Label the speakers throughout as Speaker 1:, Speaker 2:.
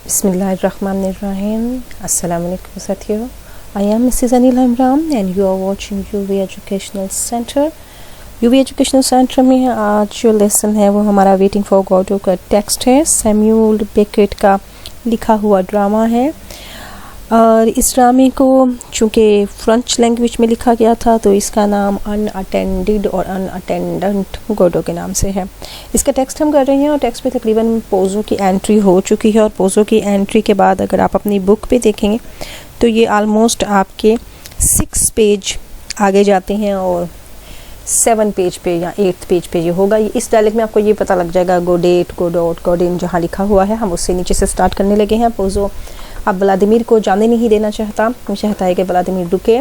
Speaker 1: Bismillahirrahmanirrahim. Assalamu alaikum साथियों. I am Mrs. Anil Imran and you are watching UV Educational Center. UV Educational Center में आज जो lesson है वो हमारा वेटिंग फॉर गॉडो का टेक्स्ट है. सैम्यूल बेकेट का लिखा हुआ ड्रामा है और इस ड्रामे को चूँकि फ्रेंच लैंग्वेज में लिखा गया था तो इसका नाम अनअटेंडेड और अनअटेंडेंट गॉडो के नाम से है. इसका टेक्स्ट हम कर रहे हैं और टेक्स्ट पे तकरीबन पोज़ो की एंट्री हो चुकी है और पोज़ो की एंट्री के बाद अगर आप अपनी बुक पे देखेंगे तो ये आलमोस्ट आपके 6 पेज आगे जाते हैं और 7 पेज पे या 8 पेज पे ये होगा. इस डायलॉग में आपको ये पता लग जाएगा गोडेट गोडोट गोडिन जहाँ लिखा हुआ है हम उससे नीचे से स्टार्ट करने लगे हैं. पोज़ो अब व्लादिमीर को जाने नहीं देना चाहता. वो चाहता है कि व्लादिमीर रुके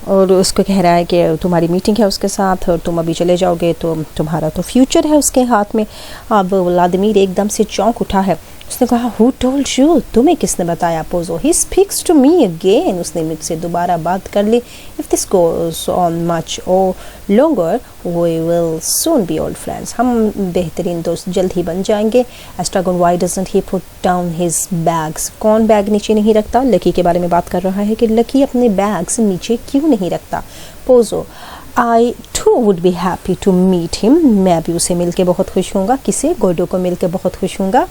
Speaker 1: और उसको कह रहा है कि तुम्हारी मीटिंग है उसके साथ और तुम अभी चले जाओगे तो तुम्हारा तो फ्यूचर है उसके हाथ में. अब व्लादिमीर एकदम से चौंक उठा है. उसने कहा हु टोल्ड यू, तुम्हें किसने बताया? Pozzo he speaks to me again, उसने मुझसे दोबारा बात कर ली. If this goes on much और longer we will soon be old friends, हम बेहतरीन दोस्त जल्द ही बन जाएंगे. Estragon why doesn't he put down his bags, कौन बैग नीचे नहीं रखता? लकी के बारे में बात कर रहा है कि लकी अपने बैग्स नीचे क्यों नहीं रखता. Pozzo I too would be happy to meet him, मैं भी उसे मिल के बहुत खुश हूँगा. किसे? गॉडो को मिल के बहुत खुश हूँगा.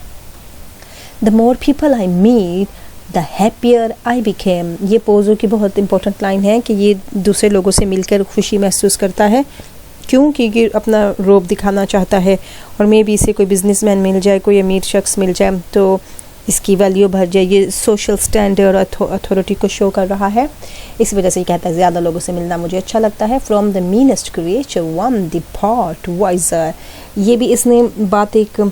Speaker 1: The more people I meet, the happier I became. ये पोज़ो की बहुत इंपॉर्टेंट लाइन है कि ये दूसरे लोगों से मिलकर खुशी महसूस करता है. क्यों? क्योंकि अपना रोब दिखाना चाहता है और मे भी इसे कोई बिजनेसमैन मिल जाए, कोई अमीर शख्स मिल जाए तो इसकी वैल्यू बढ़ जाए. ये सोशल स्टैंडर्ड और अथॉरिटी को शो कर रहा है. इस वजह से ये कहता है ज़्यादा लोगों से मिलना मुझे अच्छा लगता है. From the meanest creature one depart wiser, ये भी इसने बात एक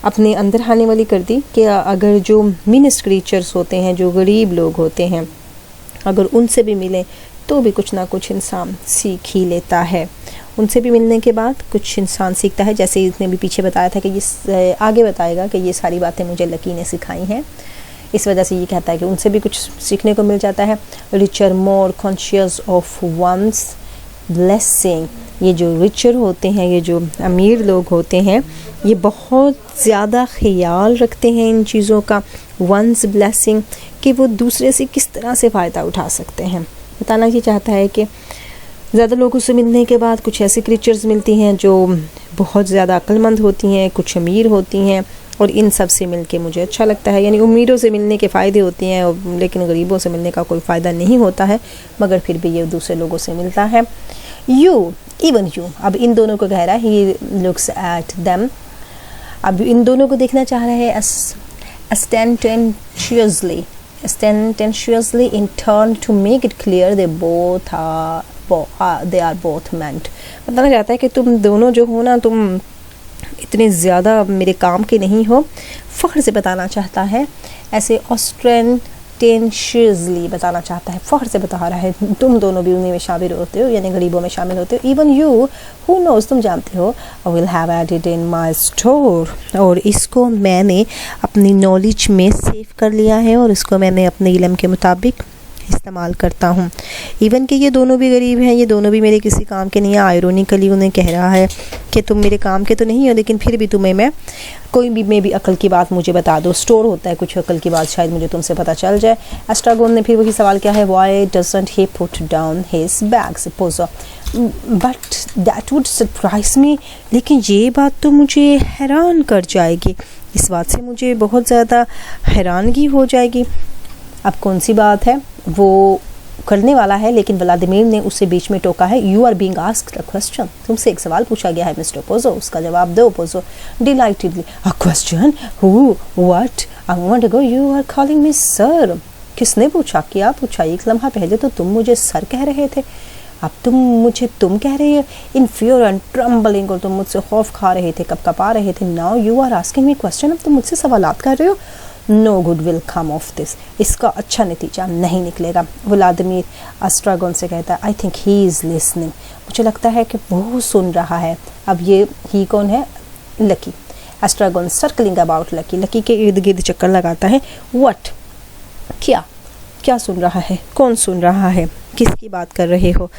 Speaker 1: अपने अंदर आने वाली कर दी कि अगर जो मीनेस्ट क्रीचर्स होते हैं, जो गरीब लोग होते हैं, अगर उनसे भी मिलें तो भी कुछ ना कुछ इंसान सीख ही लेता है. उनसे भी मिलने के बाद कुछ इंसान सीखता है. जैसे इसने भी पीछे बताया था कि ये आगे बताएगा कि ये सारी बातें मुझे लकी ने सिखाई हैं. इस वजह से ये कहता है कि उनसे भी कुछ सीखने को मिल जाता है. Richer more conscious of one's blessing, ये जो रिचर होते हैं, ये जो अमीर लोग होते हैं, ये बहुत ज़्यादा ख्याल रखते हैं इन चीज़ों का. वंस ब्लेसिंग कि वो दूसरे से किस तरह से फ़ायदा उठा सकते हैं. बताना ये चाहता है कि ज़्यादा लोगों से मिलने के बाद कुछ ऐसी क्रीचर्स मिलती हैं जो बहुत ज़्यादा अक्लमंद होती हैं, कुछ अमीर होती हैं और इन सब से मिल के मुझे अच्छा लगता है. यानी उम्मीदों से मिलने के फ़ायदे होते हैं लेकिन गरीबों से मिलने का कोई फ़ायदा नहीं होता है, मगर फिर भी ये दूसरे लोगों से मिलता है. यू इवन यू, अब इन दोनों को कह रहा है ही लुक्स एट देम. अब इन दोनों को देखना चाह रहा है sententiously in turn to make it clear they are both meant. बताना चाहता है कि तुम दोनों जो हो ना, तुम इतने ज़्यादा मेरे काम के नहीं हो. फ़ख्र से बताना चाहता है, ऐसे ऑस्टेंटेशियसली बताना चाहता है, फ़ख्र से बता रहा है तुम दोनों भी उन्हीं में शामिल होते हो, यानी गरीबों में शामिल होते हो. इवन यू हु नोज, तुम जानते हो. I will have added in my store, और इसको मैंने अपनी नॉलेज में सेव कर लिया है और इसको मैंने अपने इल्म के मुताबिक इस्तेमाल करता हूँ. इवन कि ये दोनों भी गरीब हैं, ये दोनों भी मेरे किसी काम के नहीं है. आयरोनिकली उन्हें कह रहा है कि तुम मेरे काम के तो नहीं हो लेकिन फिर भी तुम्हें मैं कोई भी मे भी अकल की बात मुझे बता दो. स्टोर होता है कुछ अकल की बात, शायद मुझे तुमसे पता चल जाए. एस्ट्रागोन ने फिर वही सवाल किया है, why doesn't he put down his bags. Pozzo but that would surprise me, लेकिन ये बात तो मुझे हैरान कर जाएगी. इस बात से मुझे बहुत ज़्यादा हैरानगी हो जाएगी. अब कौन सी बात है वो करने वाला है, लेकिन व्लादिमीर ने उसे बीच में टोका है. You are being asked a question, तुमसे एक सवाल पूछा गया है मिस्टर पोज़ो, उसका जवाब दो. Pozzo delightedly, a question, who, what, I want to go, you are calling me sir. किसने पूछा? क्या पूछा? एक लम्हा पहले तो तुम मुझे सर कह रहे थे, अब तुम मुझे तुम कह रहे हो. इन फियर एंड ट्रम्बलिंग, और तुम मुझसे खौफ खा रहे थे, कपकपा रहे थे. Now you are asking me question, अब तुम मुझसे सवालात कर रहे हो. No good will come of this, इसका अच्छा नतीजा नहीं निकलेगा. व्लादिमीर एस्ट्रागोन से कहता है, I think he is listening, मुझे लगता है कि वो सुन रहा है. अब ये ही कौन है? Lucky. Estragon circling about lucky, lucky के इर्द गिर्द चक्कर लगाता है. व्हाट, क्या क्या सुन रहा है? कौन सुन रहा है? किसकी बात कर रहे हो?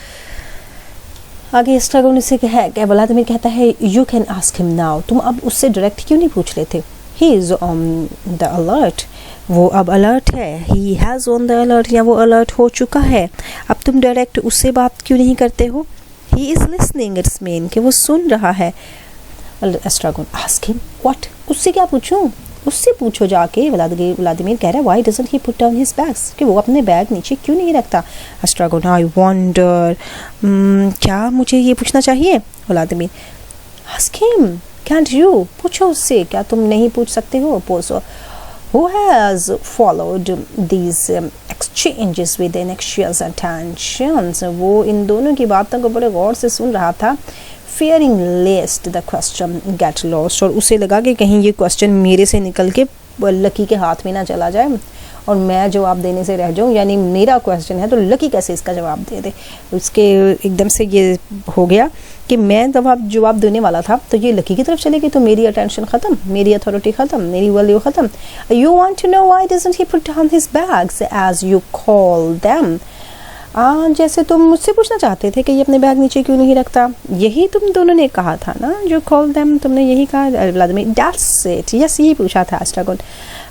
Speaker 1: आगे एस्ट्रागोन से व्लादिमीर कहता है, you can ask him now, तुम अब उससे डायरेक्ट क्यों नहीं पूछ रहे थे? He is on the alert, वो अब अलर्ट है, he has on the alert, या वो अलर्ट हो चुका है। अब तुम डायरेक्ट उससे बात क्यों नहीं करते हो? He is listening, it's mean कि वो सुन रहा है। एस्ट्रागोन आस्क हिम व्हाट, उससे क्या पूछूं? उससे पूछो जाके। व्लादिमीर कह रहा है why doesn't he put down his bags, कि वो अपने बैग नीचे क्यों नहीं रखता? एस्ट्रागोन आई वंडर, क्या मुझे ये पूछना चाहिए? Vladimir ask him cantt you, पूछो उससे, क्या तुम नहीं पूछ सकते हो? Pozzo who has followed these exchanges with anxious attentions, वो इन दोनों की बातों को बड़े गौर से सुन रहा था। fearing lest the question get lost, और उसे लगा कि कहीं ये क्वेश्चन मेरे से निकल के लकी के हाथ में ना चला जाए और मैं जवाब देने से रह जाऊं, यानी मेरा क्वेश्चन है तो लकी कैसे इसका जवाब दे दे। उसके एकदम से ये हो गया कि मैं जवाब देने वाला था तो ये लकी की तरफ चले गई, तो मेरी अटेंशन ख़त्म, मेरी अथॉरिटी ख़त्म, मेरी वैल्यू ख़त्म। You want to know why doesn't he put down his bags as you call them, जैसे तुम मुझसे पूछना चाहते थे कि ये अपने बैग नीचे क्यों नहीं रखता, यही तुम दोनों ने कहा था ना, जो कॉल देम तुमने यही कहा। व्लादिमीर दैट्स इट, यस यही पूछा था Estragon.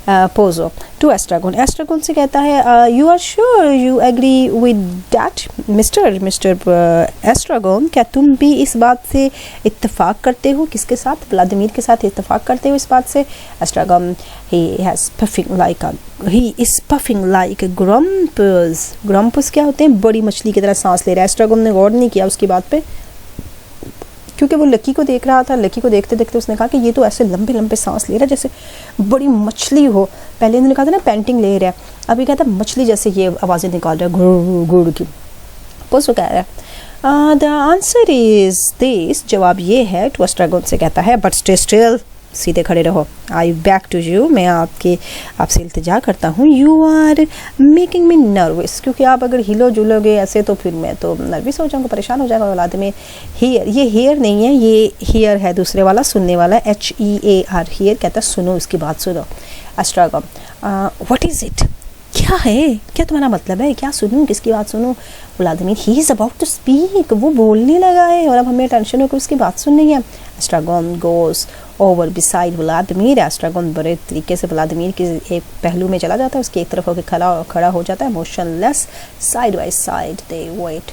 Speaker 1: Pozzo to Estragon, Estragon से कहता है you are sure you agree with that mister Estragon, क्या तुम भी इस बात से इत्तेफाक करते हो? किसके साथ? व्लादिमीर के साथ इत्तेफाक करते हो इस बात से? Estragon he is puffing like a grumpus, grumpus क्या होते हैं? बड़ी मछली की तरह सांस ले रहा है। एस्ट्रागोन ने गौर नहीं किया उसकी बात पे, क्योंकि वो लकी को देख रहा था। लकी को देखते देखते उसने कहा कि ये तो ऐसे लंबे लंबे सांस ले रहा है जैसे बड़ी मछली हो। पहले इन्होंने कहा था ना पेंटिंग ले रहा है, अभी कहता मछली जैसे ये आवाज़ें निकाल रहा है गुड़ गुड़ की। पोजो कह रहा है द आंसर इज दिस, जवाब ये है। टू एस्ट्रागोन से कहता है बट स्टे स्टिल, सीधे खड़े रहो। आई बैक टू यू, मैं आपसे इल्तिजा करता हूँ। You are making me nervous, क्योंकि आप अगर हिलो जुलोगे ऐसे तो फिर मैं तो नर्वस हो जाऊँगा, परेशान हो जाएगा। औलाद में हियर, ये हियर नहीं है, ये हियर है दूसरे वाला, सुनने वाला, HEAR, हियर कहता है सुनो, इसकी बात सुनो। एस्ट्रागोन व्हाट इज़ इट, क्या है, क्या तुम्हारा मतलब है, क्या सुनूं, किसकी बात सुनूं? Vladimir he is about to speak, वो बोलने लगा है और अब हमें टेंशन हो कि उसकी बात सुननी है। Estragon goes over beside Vladimir, Estragon बड़े तरीके से व्लादिमीर के एक पहलू में चला जाता है, उसकी एक तरफ होकर खड़ा हो जाता है। Motionless side by side they wait,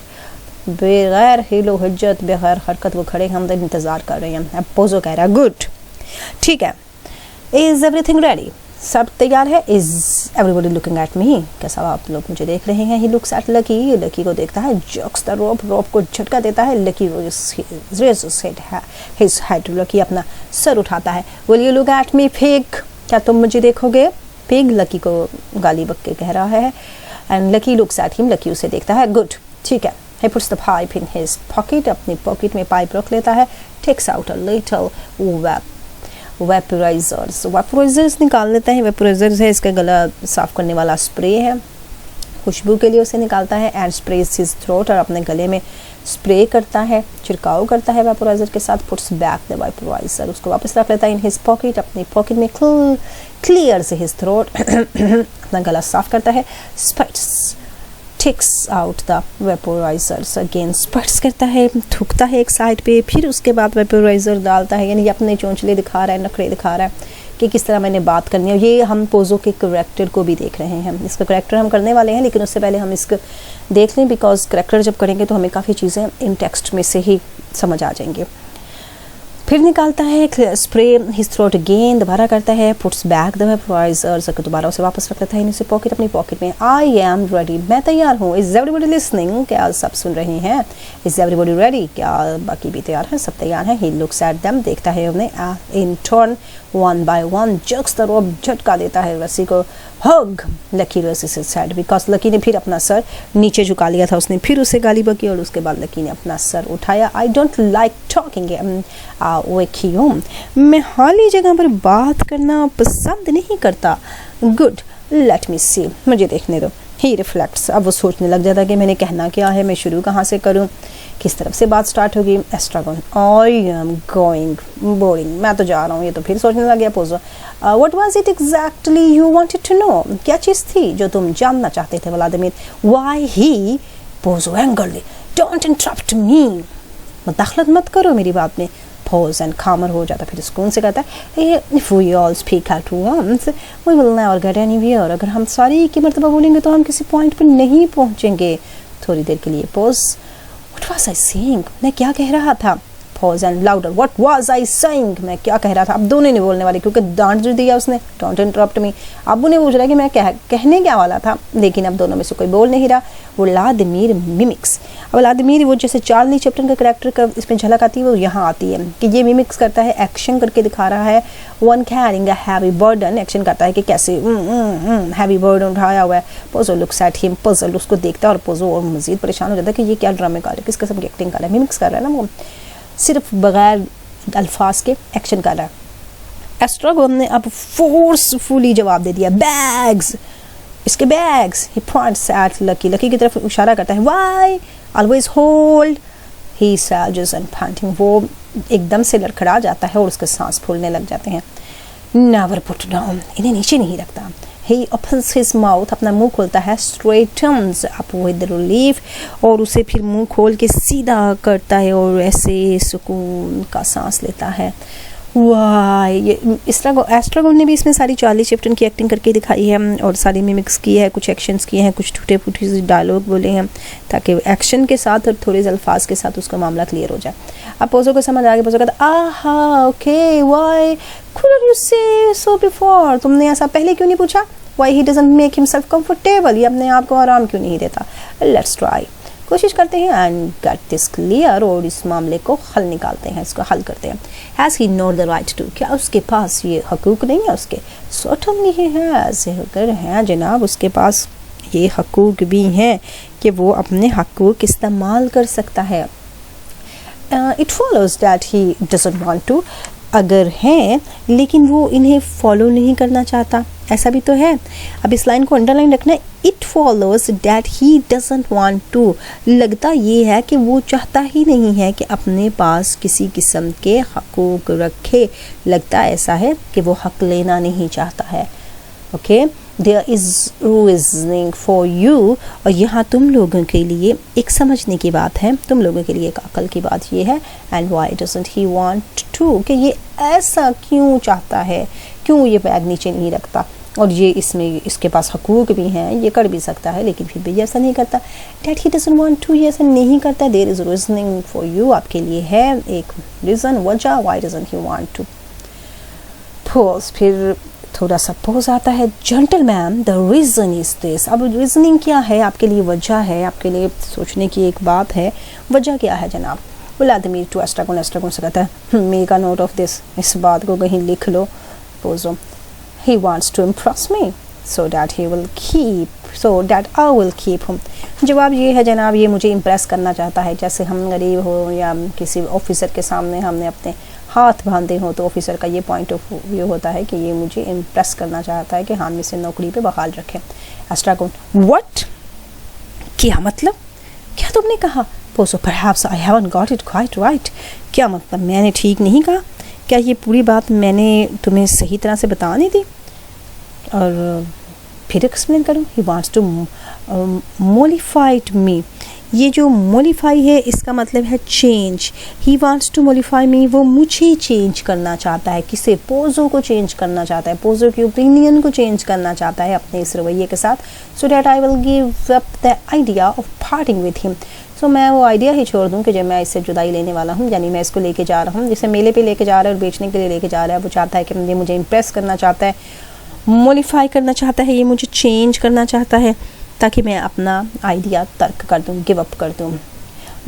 Speaker 1: बगैर हिलो हिज्जत, बगैर हरकत वो खड़े हम इंतज़ार कर रहे हैं। अब पोजो कह रहा है गुड, ठीक है। इज़ एवरीथिंग रेडी, सब तैयार है। Is everybody looking at me, कैसा आप लोग मुझे देख रहे हैं? ही लुक्स एट लकी, लकी को देखता है। जक्स द रोप, रोप को झटका देता है। Lucky raises his head, lucky अपना सर उठाता है। Will you look at me pig, क्या तुम मुझे देखोगे? पिग लकी को गाली बक के कह रहा है। And lucky looks at him, lucky उसे देखता है। गुड, ठीक है। He puts the pipe in his pocket, अपनी पॉकेट में पाइप रख लेता है। Takes out a little वेपोराइजर्स निकाल लेता है। वेपोराइजर्स है, इसका गला साफ करने वाला स्प्रे है, खुशबू के लिए उसे निकालता है। एंड स्प्रेस हिज थ्रोट, और अपने गले में स्प्रे करता है, छिड़काव करता है वेपोराइजर के साथ। पुट्स बैक द वेपोराइजर, उसको वापस रख लेता है इन हिज पॉकेट, अपनी पॉकेट में। क्लियर से हिज थ्रोट, अपना गला साफ करता है। Spots takes out the vaporizers again, sprouts करता है, थूकता है एक साइड पे, फिर उसके बाद वेपोराइज़र डालता है, यानी अपने चोंचले दिखा रहा है, नखरे दिखा रहा है कि किस तरह मैंने बात करनी है। ये हम पोजो के करेक्टर को भी देख रहे हैं, इसका करेक्टर हम करने वाले हैं, लेकिन उससे पहले हम इसको देख लें, बिकॉज करेक्टर जब करेंगे तो हमें काफ़ी चीज़ें इन टेक्स्ट में से ही समझ आ जाएंगी। फिर निकालता है स्प्रे हिज थ्रोट अगेन, दोबारा करता है। पुट्स बैक द वेपोराइजर्स, दोबारा उसे वापस रख लेता है इनसे पॉकेट, अपनी पॉकेट में। आई एम रेडी, मैं तैयार हूँ। इज़ एवरीबॉडी लिसनिंग, क्या सब सुन रहे हैं? इज़ एवरीबॉडी रेडी, क्या बाकी भी तैयार हैं? सब तैयार हैं। ही लुक्स एट देम, देखता है उन्हें। In turn one by one, jokes the rope, झटका देता है रस्सी को। हग लकी रस्सी साइड, बिकॉज लकी ने फिर अपना सर नीचे झुका लिया था, उसने फिर उसे गाली बकी और उसके बाद लकी ने अपना सर उठाया। I don't like talking vacuum, मैं खाली जगह पर बात करना पसंद नहीं करता। गुड, लेट मी सी, मुझे देखने दो। ही रिफ्लेक्ट्स, अब वो सोचने लग जाता कि मैंने कहना क्या है, मैं शुरू कहाँ से करूँ, किस तरफ से बात स्टार्ट होगी। Estragon I am going boring, मैं तो जा रहा हूँ, ये तो फिर सोचने लग गया। Pozzo what was it exactly you wanted to know, क्या चीज़ थी जो तुम जानना चाहते थे? Vladimir why he, Pozzo angrily don't interrupt me, मुदाखलत मत करो मेरी बात में। pause and calmer हो जाता है, फिर सुकून से कहता है if we all speak at once we will never get anywhere। अगर हम सारी एक ही मरतबा बोलेंगे तो हम किसी पॉइंट पर नहीं पहुँचेंगे। थोड़ी देर के लिए pause। What was I saying? मैं क्या कह रहा था? Pause and louder. What was I saying? मैं क्या कह रहा था? अब दोनों नहीं बोलने वाले क्योंकि डांट जो दिया उसने, Don't interrupt me। अब उन्हें पूछ रहा है कि मैं कहने क्या वाला था, लेकिन अब दोनों में से कोई बोल नहीं रहा। Vladimir mimics. अब व्लादिमीर वो जैसे चार्ली चैप्लिन का कैरेक्टर का इसमें झलक आती है वो यहाँ आती है कि ये मिमिक्स करता है, एक्शन करके दिखा रहा है। One carrying a heavy burden, action करता है कि कैसे हैवी बर्डन उठाया हुआ है। Pozzo looks at him, puzzle उसको देखता है और पोजो और मजीद परेशान हो जाता है कि ये क्या ड्रामे कर रहा है, किस किस्म की एक्टिंग कर रहा है, मिमिक्स कर रहा है ना, वो सिर्फ बगैर अल्फाज के एक्शन कर रहा है। एस्ट्रागोन ने अब फोर्सफुली जवाब दे दिया, बैग्स, इसके bags. He points at Lucky, Lucky की तरफ इशारा करता है। व्हाई ऑलवेज होल्ड ही सैल्जेस एंड पैंटिंग, वो एकदम से लड़खड़ा जाता है और उसके सांस फूलने लग जाते हैं। नेवर पुट डाउन, इन्हें नीचे नहीं रखता। He opens his mouth, अपना मुंह खोलता है। straightens up with relief, और उसे फिर मुंह खोल के सीधा करता है और ऐसे सुकून का सांस लेता है। वाह, ये एस्ट्रागोन ने भी इसमें सारी चार्ली चैप्लिन की एक्टिंग करके दिखाई है और सारी मिमिक्स की है, कुछ एक्शंस किए हैं, कुछ टूटे फूटे से डायलॉग बोले हैं ताकि एक्शन के साथ और थोड़े अल्फाज के साथ उसका मामला क्लियर हो जाए। अब पोजो को समझ आ गया। पोजो कहता आहा okay, why couldn't you say so before, तुमने ऐसा पहले क्यों नहीं पूछा। Why he doesn't make himself comfortable, ये अपने आप को आराम क्यों नहीं देता। Let's try, कोशिश करते हैं and get this clear, और इस मामले को हल निकालते हैं, इसको हल करते हैं। Has he not the right to, क्या उसके पास ये हकूक नहीं है उसके। Certainly he has, अगर हैं जनाब उसके पास ये हकूक भी हैं कि वो अपने हकूक इस्तेमाल कर सकता है। It follows that he doesn't want to, अगर हैं लेकिन वो इन्हें फॉलो नहीं करना चाहता, ऐसा भी तो है। अब इस लाइन को अंडरलाइन रखना है। It follows that he doesn't want to, लगता ये है कि वो चाहता ही नहीं है कि अपने पास किसी किस्म के हकूक रखे, लगता ऐसा है कि वो हक लेना नहीं चाहता है। Okay, there is reasoning for you, और यहाँ तुम लोगों के लिए एक समझने की बात है, तुम लोगों के लिए एक अकल की बात ये है। And why doesn't he want to, कि ये ऐसा क्यों चाहता है, क्यों ये बैग नीचे नहीं रखता, और ये इसमें इसके पास हकूक भी हैं, ये कर भी सकता है लेकिन फिर भी ऐसा नहीं करता। That he doesn't want to, ये ऐसा नहीं करता। There is reasoning for you, आपके लिए है एक रीज़न, वजह। Why doesn't he want to. Pause, फिर थोड़ा सा पोज आता है। Gentleman the reason is this, अब रीजनिंग क्या है आपके लिए, वजह है, आपके लिए सोचने की एक बात है। वजह क्या है जनाब। व्लादिमीर टू एस्ट्रागोन, एस्ट्रागोन से कहता है make a note of this, इस बात को कहीं लिख लो। Pozzo, he wants to impress me so that I will keep him। जवाब ये है जनाब, ये मुझे इम्प्रेस करना चाहता है। जैसे हम गरीब हो या किसी ऑफिसर के सामने हमने अपने हाथ बांधे हो तो ऑफिसर का ये पॉइंट ऑफ व्यू होता है कि ये मुझे इम्प्रेस करना चाहता है कि हाँ, इसे नौकरी पे बहाल रखें। एस्ट्रागोन, व्हाट, क्या मतलब, क्या तुमने कहा। Pozzo, perhaps I haven't got it quite right, क्या मतलब मैंने ठीक नहीं कहा, क्या ये पूरी बात मैंने तुम्हें सही तरह से बता नहीं दी। और फिर एक्सप्लेन करूँ। ही वांट्स टू मोलिफाइड मी, ये जो मोलिफाई है इसका मतलब है चेंज। ही वांट्स टू मोलिफाई मी, वो मुझे चेंज करना चाहता है। किसे, पोजो को चेंज करना चाहता है, पोजो की ओपिनियन को चेंज करना चाहता है अपने इस रवैये के साथ। So that I will give up the idea of parting with him, so मैं वो आइडिया ही छोड़ दूँ कि जब मैं इससे जुदाई लेने वाला हूँ, यानी मैं इसको लेके जा रहा हूँ, जिसे मेले पे लेके जा रहा है और बेचने के लिए लेके जा रहा है। वो चाहता है कि ये मुझे इम्प्रेस करना चाहता है, मोलिफाई करना चाहता है, ये मुझे चेंज करना चाहता है ताकि मैं अपना आइडिया तर्क कर दूँ, गिव अप कर दूँ।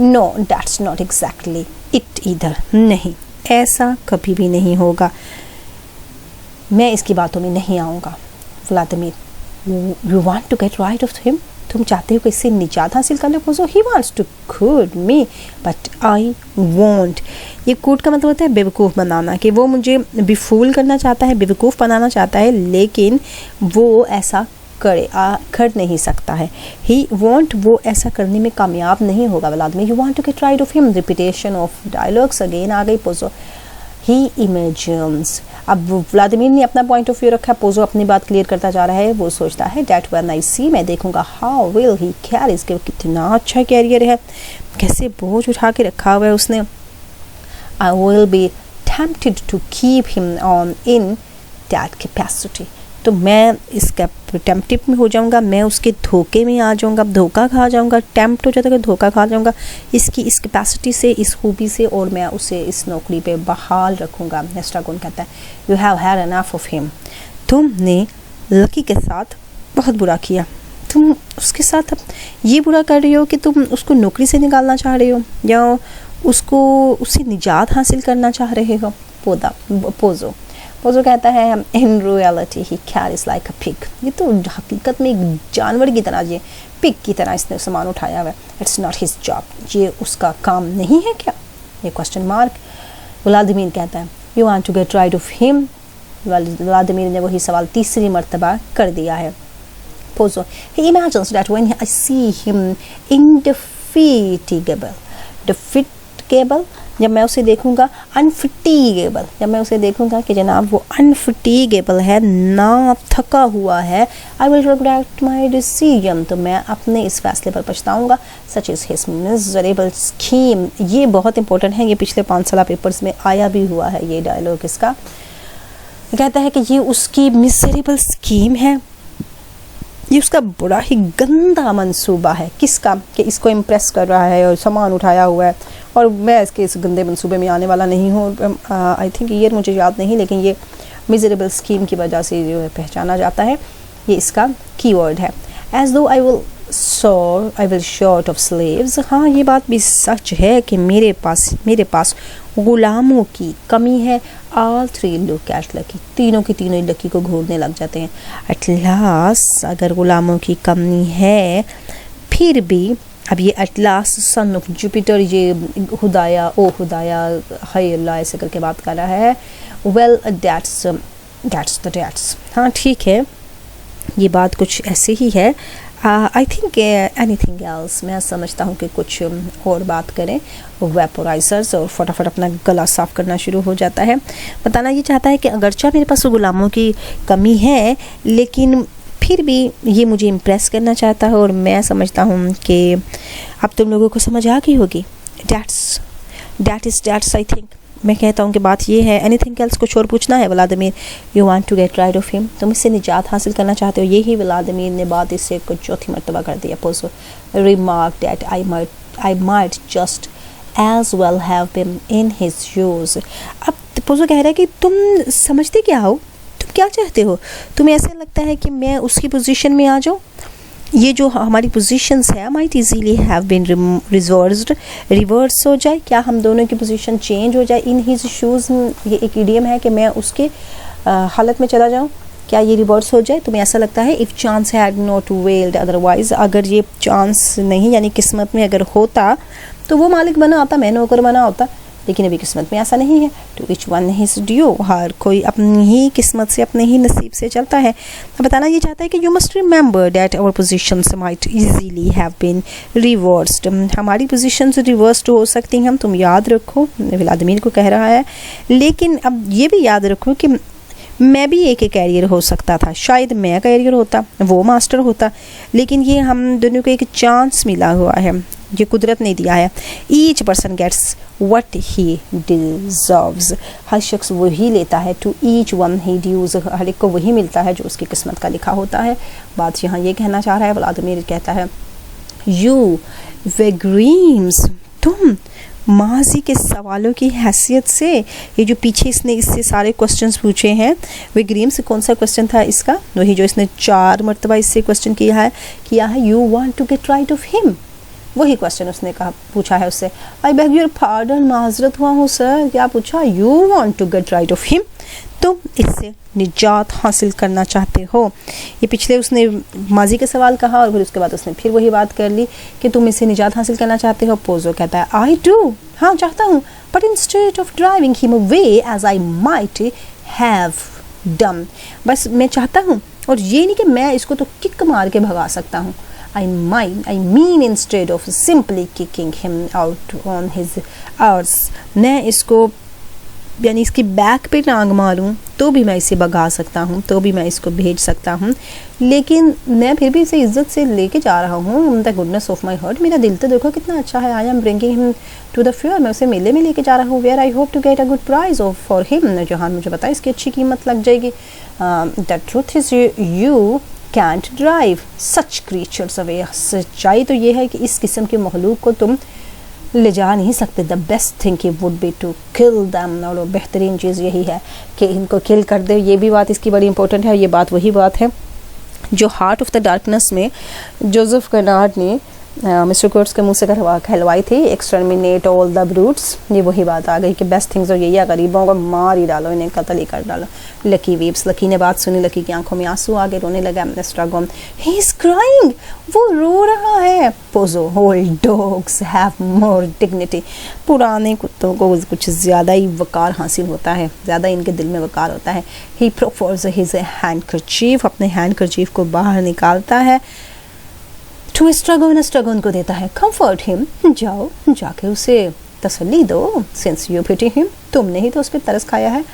Speaker 1: No that's not exactly it either, नहीं ऐसा कभी भी नहीं होगा, मैं इसकी बातों में नहीं आऊँगा। Vladimir, you want to get rid of him, तुम चाहते हो कि इससे निजात हासिल कर लो। Pozzo, he wants to cod me but I won't, ये कूड का मतलब होता है बेवकूफ़ बनाना, कि वो मुझे बेफूल करना चाहता है, बेवकूफ़ बनाना चाहता है, लेकिन वो ऐसा कर नहीं सकता है। ही वॉन्ट, वो ऐसा करने में कामयाब नहीं होगा। Vladimir, you want to get rid of him, repetition of dialogues again आ गई। पोजो, ही इमेजिन्स, अब व्लादिमीर ने अपना पॉइंट ऑफ व्यू रखा, पोजो अपनी बात क्लियर करता जा रहा है। वो सोचता है डैट व्हेन आई सी, मैं देखूंगा, हाउ विल ही कैरीज, के कितना अच्छा कैरियर है, कैसे बोझ उठा के रखा हुआ है उसने। I will be tempted to keep him on in that capacity. तो मैं इसका टेम्पटिव में हो जाऊंगा, मैं उसके धोखे में आ जाऊंगा, धोखा खा जाऊंगा, टेम्प्ट हो जाता है, धोखा खा जाऊंगा इसकी इस कैपेसिटी से, इस खूबी से, और मैं उसे इस नौकरी पे बहाल रखूंगा। एस्ट्रागोन कहता है you have had enough of him, तुमने लकी के साथ बहुत बुरा किया, तुम उसके साथ ये बुरा कर रही हो कि तुम उसको नौकरी से निकालना चाह रहे हो या उससे निजात हासिल करना चाह रहे हो। पोजो कहता है in reality he carries like a pig, ये तो हकीकत में एक जानवर की तरह, ये पिग की तरह इसने सामान उठाया हुआ है। इट्स नॉट हिज जॉब, ये उसका काम नहीं है क्या, ये क्वेश्चन मार्क। व्लादिमीर कहता है you want to get rid of him, Vladimir ने वही सवाल तीसरी मर्तबा कर दिया है। Pozzo he imagines that when I see him indefatigable, defeatable जब मैं उसे देखूंगा, अनफिटीगेबल जब मैं उसे देखूंगा कि जनाब वो अनफिटीगेबल है, ना थका हुआ है, I will regret my decision, तो मैं अपने इस फैसले पर पछताऊंगा। Such is his miserable scheme, ये बहुत इंपॉर्टेंट है, ये पिछले 5 साल पेपर्स में आया भी हुआ है ये डायलॉग इसका। कहता है कि ये उसकी मिजरेबल स्कीम है, ये उसका बड़ा ही गंदा मंसूबा है। किसका? कि इसको इम्प्रेस कर रहा है और सामान उठाया हुआ है, और मैं इसके इस गंदे मंसूबे में आने वाला नहीं हूँ। आई थिंक ईयर मुझे याद नहीं, लेकिन ये मिजरेबल स्कीम की वजह से जो है पहचाना जाता है, ये इसका कीवर्ड है। एज दो I will short of slaves, हाँ ये बात भी सच है कि मेरे पास गुलामों की कमी है। All three look eight lucky, तीनों की तीनों लकी को घूरने लग जाते हैं। एट लास्ट, अगर गुलामों की कमी है फिर भी, अब ये at last son of Jupiter, ये खुदाया ओ खुदाया हाय अल्लाह ऐसे करके बात कर रहा है। वेल दैट्स द डेट्स, हाँ ठीक है ये बात कुछ ऐसे ही है। आई थिंक एनीथिंग एल्स, मैं समझता हूँ कि कुछ और बात करें। वेपोराइजर्स, और फटाफट अपना गला साफ़ करना शुरू हो जाता है। बताना ये चाहता है कि अगरचा मेरे पास गुलामों की कमी है, लेकिन फिर भी ये मुझे इम्प्रेस करना चाहता है, और मैं समझता हूँ कि अब तुम लोगों को समझ आ गई होगी। दैट्स आई थिंक, मैं कहता हूँ कि बात ये है। एनीथिंग एल्स, कुछ और पूछना है? Vladimir you want to get rid of him, तुम इससे निजात हासिल करना चाहते हो। यही व्लादिमीर ने बात इससे कुछ चौथी मरतबा कर दिया। Pozzo remark that I might just as well have been in his shoes. अब पोजो कह रहा है कि तुम समझते क्या हो, तुम क्या चाहते हो, तुम्हें ऐसा लगता है कि मैं उसकी पोजीशन में आ जाऊँ। ये जो हमारी पोजीशंस है might easily have been reversed हो जाए, क्या हम दोनों की पोजीशन चेंज हो जाए। इन हिज शूज़, ये एक इडियम है कि मैं उसके हालत में चला जाऊँ, क्या ये रिवर्स हो जाए। तुम्हें ऐसा लगता है if chance had not weld otherwise, अगर ये चांस नहीं यानी किस्मत में अगर होता तो वो मालिक बना आता, मैं नौकर बना होता, लेकिन अभी किस्मत में ऐसा नहीं है। To each one his due, हर कोई अपनी ही किस्मत से, अपने ही नसीब से चलता है। तो बताना ये चाहता है कि you must remember that our positions might easily have been reversed, हमारी पोजीशंस रिवर्स्ड हो सकती हैं, तुम याद रखो, व्लादिमीर को कह रहा है। लेकिन अब ये भी याद रखो कि मैं भी एक कैरियर हो सकता था, शायद मैं कैरियर होता, वो मास्टर होता, लेकिन ये हम दोनों को एक चांस मिला हुआ है, ये कुदरत ने दिया है। Each person gets what he deserves, हर शख्स वही लेता है। To each one he dues, हर एक को वही मिलता है जो उसकी किस्मत का लिखा होता है। बात यहाँ ये कहना चाह रहा है। व्लादिमीर कहता है यू वेग्रीम्स, तुम माजी के सवालों की हैसियत से, ये जो पीछे इसने इससे सारे क्वेश्चंस पूछे हैं, वेग्रीम से कौन सा क्वेश्चन था इसका, वही जो इसने 4 मरतबा इससे क्वेश्चन किया है you want to get rid of him, वही क्वेश्चन उसने पूछा है उससे। आई बेग योर पार्डन, माजरत हुआ हूँ सर, क्या पूछा, you want to get rid of him, तुम इससे निजात हासिल करना चाहते हो। ये पिछले उसने माजी के सवाल कहा और फिर उसके बाद उसने फिर वही बात कर ली कि तुम इससे निजात हासिल करना चाहते हो। पोजो कहता है आई डू, हाँ चाहता हूँ, but instead of driving him away as I might have done, बस मैं चाहता हूँ, और ये नहीं कि मैं इसको तो किक मार के भगा सकता हूँ। I mean instead of simply kicking him out on his hours, मैं इसको यानी इसकी बैक पे टांग मारूं तो भी मैं इसे भगा सकता हूं, तो भी मैं इसको भेज सकता हूं, लेकिन मैं फिर भी इसे इज्जत से लेके जा रहा हूं। The goodness of my heart, मेरा दिल तो देखो कितना अच्छा है। I am bringing him to the fair, मैं उसे मेले में लेके जा रहा हूँ। Where I hope to get a good prize of for him, जहाँ मुझे पता है इसकी अच्छी कीमत लग जाएगी। The truth is you can't drive such creatures away, सच्चाई तो ये है कि इस किस्म के मखलूक को तुम ले जा नहीं सकते। The best thing would be to kill them, और बेहतरीन चीज़ यही है कि इनको किल कर दे। ये भी बात इसकी बड़ी इंपॉर्टेंट है। ये बात वही बात है जो हार्ट ऑफ द डार्कनेस में जोसेफ कर्नाड ने मिस्टर कोर्ट्स के मुंह से कहलवाई थी, एक्सटर्मिनेट ऑल द ब्रूट्स। ये वही बात आ गई कि बेस्ट थिंग्स और यही है, गरीबों को मार ही डालो, इन्हें कत्ल ही कर डालो। लकी वीप्स, लकी ने बात सुनी, लकी की आंखों में आंसू आ गए, रोने लगा। एस्ट्रागोन, ही इज क्राइंग, वो रो रहा है। Pozzo, old dogs have more dignity, पुराने कुत्तों को कुछ ज़्यादा ही वकार हासिल होता है, ज़्यादा इनके दिल में वकार होता है। ही प्रोफर्स हिज हैंडकरचीफ, अपने हैंडकरचीफ को बाहर निकालता है। टू एस्ट्रागोन, एस्ट्रागोन को देता है। कंफर्ट हिम, जाओ जाके उसे तसल्ली दो। सिंस यू पिटी हिम, तुमने ही तो उस पर तरस खाया है।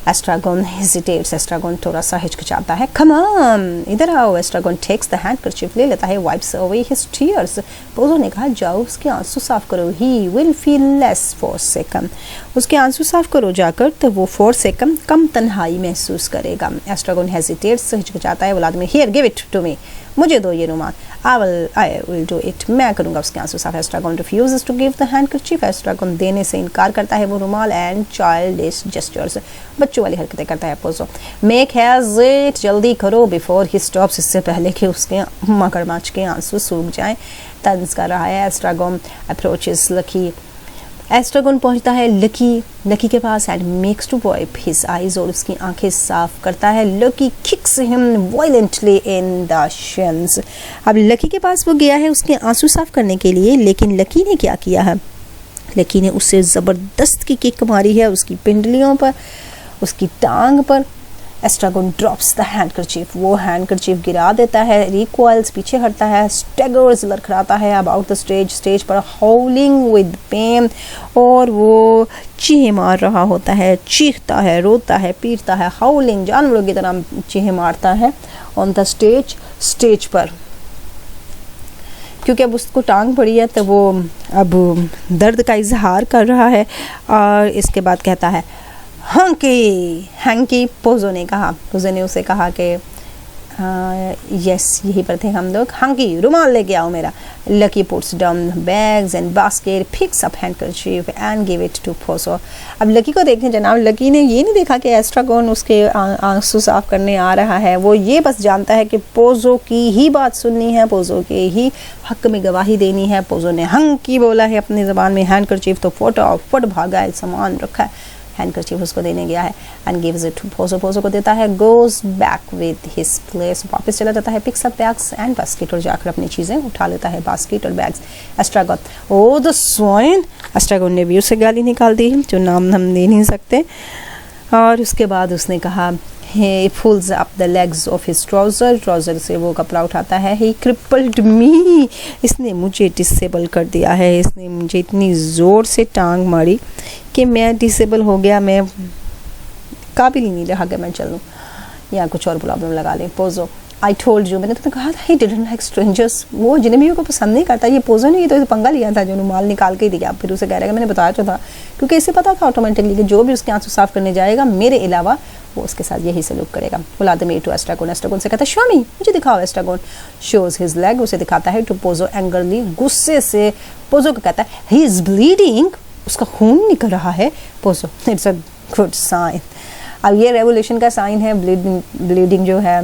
Speaker 1: एस्ट्रागोन हेजिटेट्स, एस्ट्रागोन थोड़ा सा हिचकिचाता है। कम ऑन, इधर आओ। एस्ट्रागोन टेक्स द हैंडकरचीफ, ले लेता है। Wipes away his tears, Pozzo ने कहा जाओ उसके आंसू साफ करो। He will feel less for second, उसके आंसू साफ करो जाकर तो वो फॉर सेकंड कम तन्हाई महसूस करेगा। एस्ट्रागोन हेजिटेट्स, हिचकिचाता है। Vladimir, here give it to me, मुझे दो ये रुमाल। आई विल डू इट, मैं करूँगा उसके आंसू साफ। Estragon refuses to give the handkerchief, Estragon देने से इनकार करता है वो रुमाल। एंड चाइल्डिश जेस्चर्स, बच्चों वाली हरकतें करता है पोजो। मेक हैज इट, जल्दी करो, बिफोर ही स्टॉप्स, इससे पहले कि उसके मगरमच्छ के आंसू सूख जाएं। तंज कर रहा है। एस्ट्रागोन अप्रोचेस लकी, एस्ट्रागोन पहुंचता है लकी के पास and makes to wipe his eyes, और उसकी आंखें साफ करता है। Lucky kicks him violently in the shins, अब लकी के पास वो गया है उसके आंसू साफ करने के लिए, लेकिन लकी ने क्या किया है? लकी ने उससे ज़बरदस्त की किक मारी है उसकी पिंडलियों पर, उसकी टांग पर। एस्ट्रागोन ड्रॉप्स द हैंडकरचीफ, वो हैंडकरचीफ गिरा देता है। रिकॉइल्स, पीछे हटता है। स्टैगर्स, लड़खड़ाता है अबाउट द स्टेज पर, हाउलिंग विद पेन, और वो चीख मार रहा होता है, चीखता है, रोता है, पीटता है। हाउलिंग, जानवरों की तरह चीख मारता है ऑन द स्टेज पर, क्योंकि अब उसको टांग पड़ी है तो वो अब दर्द का इजहार कर रहा है। और इसके बाद कहता है हैंकी, पोजो ने कहा, पोजो ने उसे कहा कि यस यहीं पर थे हम लोग। हैंकी, रुमाल लेके आओ मेरा। Lucky puts down bags and basket, picks up handkerchief and give it to Pozzo. अब लकी को देखें जनाब, लकी ने ये नहीं देखा कि एस्ट्रागोन उसके आंसू साफ करने आ रहा है, वो ये बस जानता है कि पोजो की ही बात सुननी है, पोजो के ही हक में गवाही देनी है। पोजो ने हैंकी बोला है अपनी ज़बान में, हैंडकरचीफ तो फट भागा है, सामान रखा है, हैंडकरचीफ उसको देने गया है। And gives it to Pozzo, Pozzo को देता है। Goes back with his place, वापस चला जाता है। Picks up bags and basket, और जाकर अपनी चीज़ें उठा लेता है, बास्केट और bags. Estragon, oh the swine, Estragon ने भी उसे गाली निकाल दी जो नाम हम दे नहीं सकते। और उसके बाद उसने कहा he pulls up the legs of his trouser से वो कपड़ा उठाता है। he crippled me, इसने मुझे डिसेबल कर दिया है, इसने मुझे इतनी ज़ोर से टांग मारी कि मैं डिसेबल हो गया, मैं काबिल ही नहीं रहा कि मैं चलूँ या कुछ और प्रॉब्लम लगा लें। पोजो, आई टोल्ड यू, मैंने तुम्हें कहा था he didn't like strangers, वो जिन्हें को पसंद नहीं करता। ये पोजो ने तो पंगा लिया था जो रुमाल निकाल के दिया, फिर उसे कह रहा है मैंने बताया तो था, क्योंकि इसे पता था ऑटोमेटिकली कि जो भी उसके आंसू साफ करने जाएगा मेरे अलावा वो उसके साथ यही सलूक करेगा। व्लादिमीर टू एस्ट्रागोन, एस्ट्रागोन से कहता है शो मी, मुझे दिखाओ। एस्ट्रागोन शोज हिज लेग, उसे दिखाता है। टू पोजो एंग्रली, गुस्से से पोजो को कहता है ही इज ब्लीडिंग, उसका खून निकल रहा है। Pozzo, it's a good sign. अब ये रेवोल्यूशन का साइन है, ब्लीडिंग जो है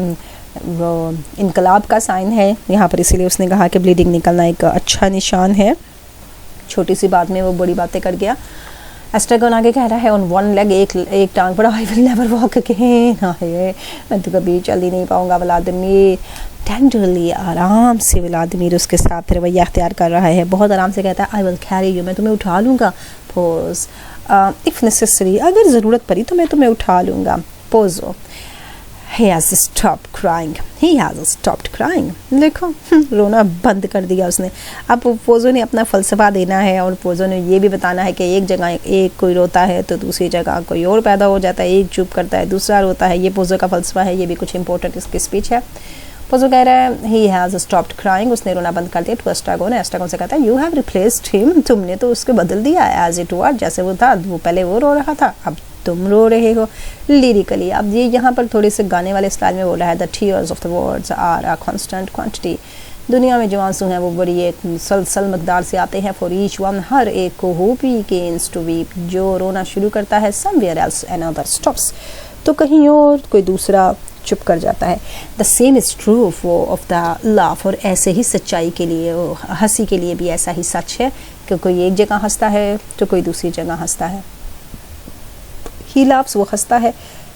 Speaker 1: वो इनकलाब का साइन है यहाँ पर, इसीलिए उसने कहा कि ब्लीडिंग निकलना एक अच्छा निशान है। छोटी सी बात में वो बड़ी बातें कर गया। एस्ट्रागोन आगे कह रहा है ऑन वन लेग, एक टांग पर, I will never walk again, मैं तो कभी चल ही नहीं पाऊंगा। व्लादिमीर टेंडरली, आराम से व्लादिमीर उसके साथ रवैया अख्तियार कर रहा है, बहुत आराम से कहता है आई विल कैरी यू, मैं तुम्हें उठा लूँगा। पोज, इफ़ नेसेसरी, अगर ज़रूरत पड़ी तो मैं तुम्हें उठा लूँगा। Pozzo, He has stopped crying. He has stopped crying. देखो रोना बंद कर दिया उसने। अब पोजो ने अपना फ़लसफ़ा देना है और पोजो ने ये भी बताना है कि एक जगह एक कोई रोता है तो दूसरी जगह कोई और पैदा हो जाता है, एक चुप करता है दूसरा रोता है। ये पोजो का फ़लसफ़ा है, ये भी कुछ इंपॉर्टेंट इसकी स्पीच है। पोजो कह रहा है he has stopped crying, उसने रोना बंद कर दिया। टू एस्ट्रागोन, एस्ट्रागोन से कहता है you have replaced him, तुमने तो उसको बदल दिया as it was, जैसे वो था, वो पहले वो रो रहा था अब तुम रो रहे हो। लिरिकली अब ये यहाँ पर थोड़े से गाने वाले स्टाइल में बोल रहा है the tears of the words are a constant quantity, दुनिया में जो आंसू हैं वो बड़ी एक मुसलसल मकदार से आते हैं। फॉर ईच वन, हर एक को हु बिगिंस टू वीप, जो रोना शुरू करता है, समवेयर एल्स अनदर स्टॉप्स, तो कहीं और कोई दूसरा चुप कर जाता है। The same is true of the laugh, और ऐसे ही सच्चाई के लिए, हंसी के लिए भी ऐसा ही सच है कि कोई एक जगह हंसता है तो कोई दूसरी जगह हंसता है। ही लाफ्स, वो हंसता है,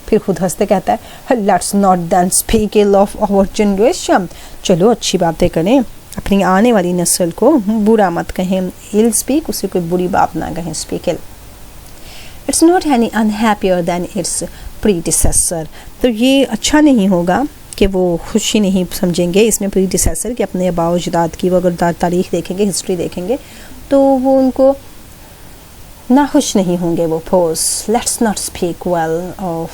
Speaker 1: फिर खुद हंसते कहता है let's not then speak ill of our generation, चलो अच्छी बातें करें, अपनी आने वाली नस्ल को बुरा मत कहें। इल स्पीक, उसे कोई बुरी बात ना कहें, speak ill. It's not any unhappier than its predecessor, तो ये अच्छा नहीं होगा कि वो खुशी नहीं समझेंगे इसमें प्रीडिसेसर कि अपने आबाओ अजदाद की, वो अगर तारीख़ देखेंगे, हिस्ट्री देखेंगे तो वो उनको ना खुश नहीं होंगे वो। Pose, let's not speak well of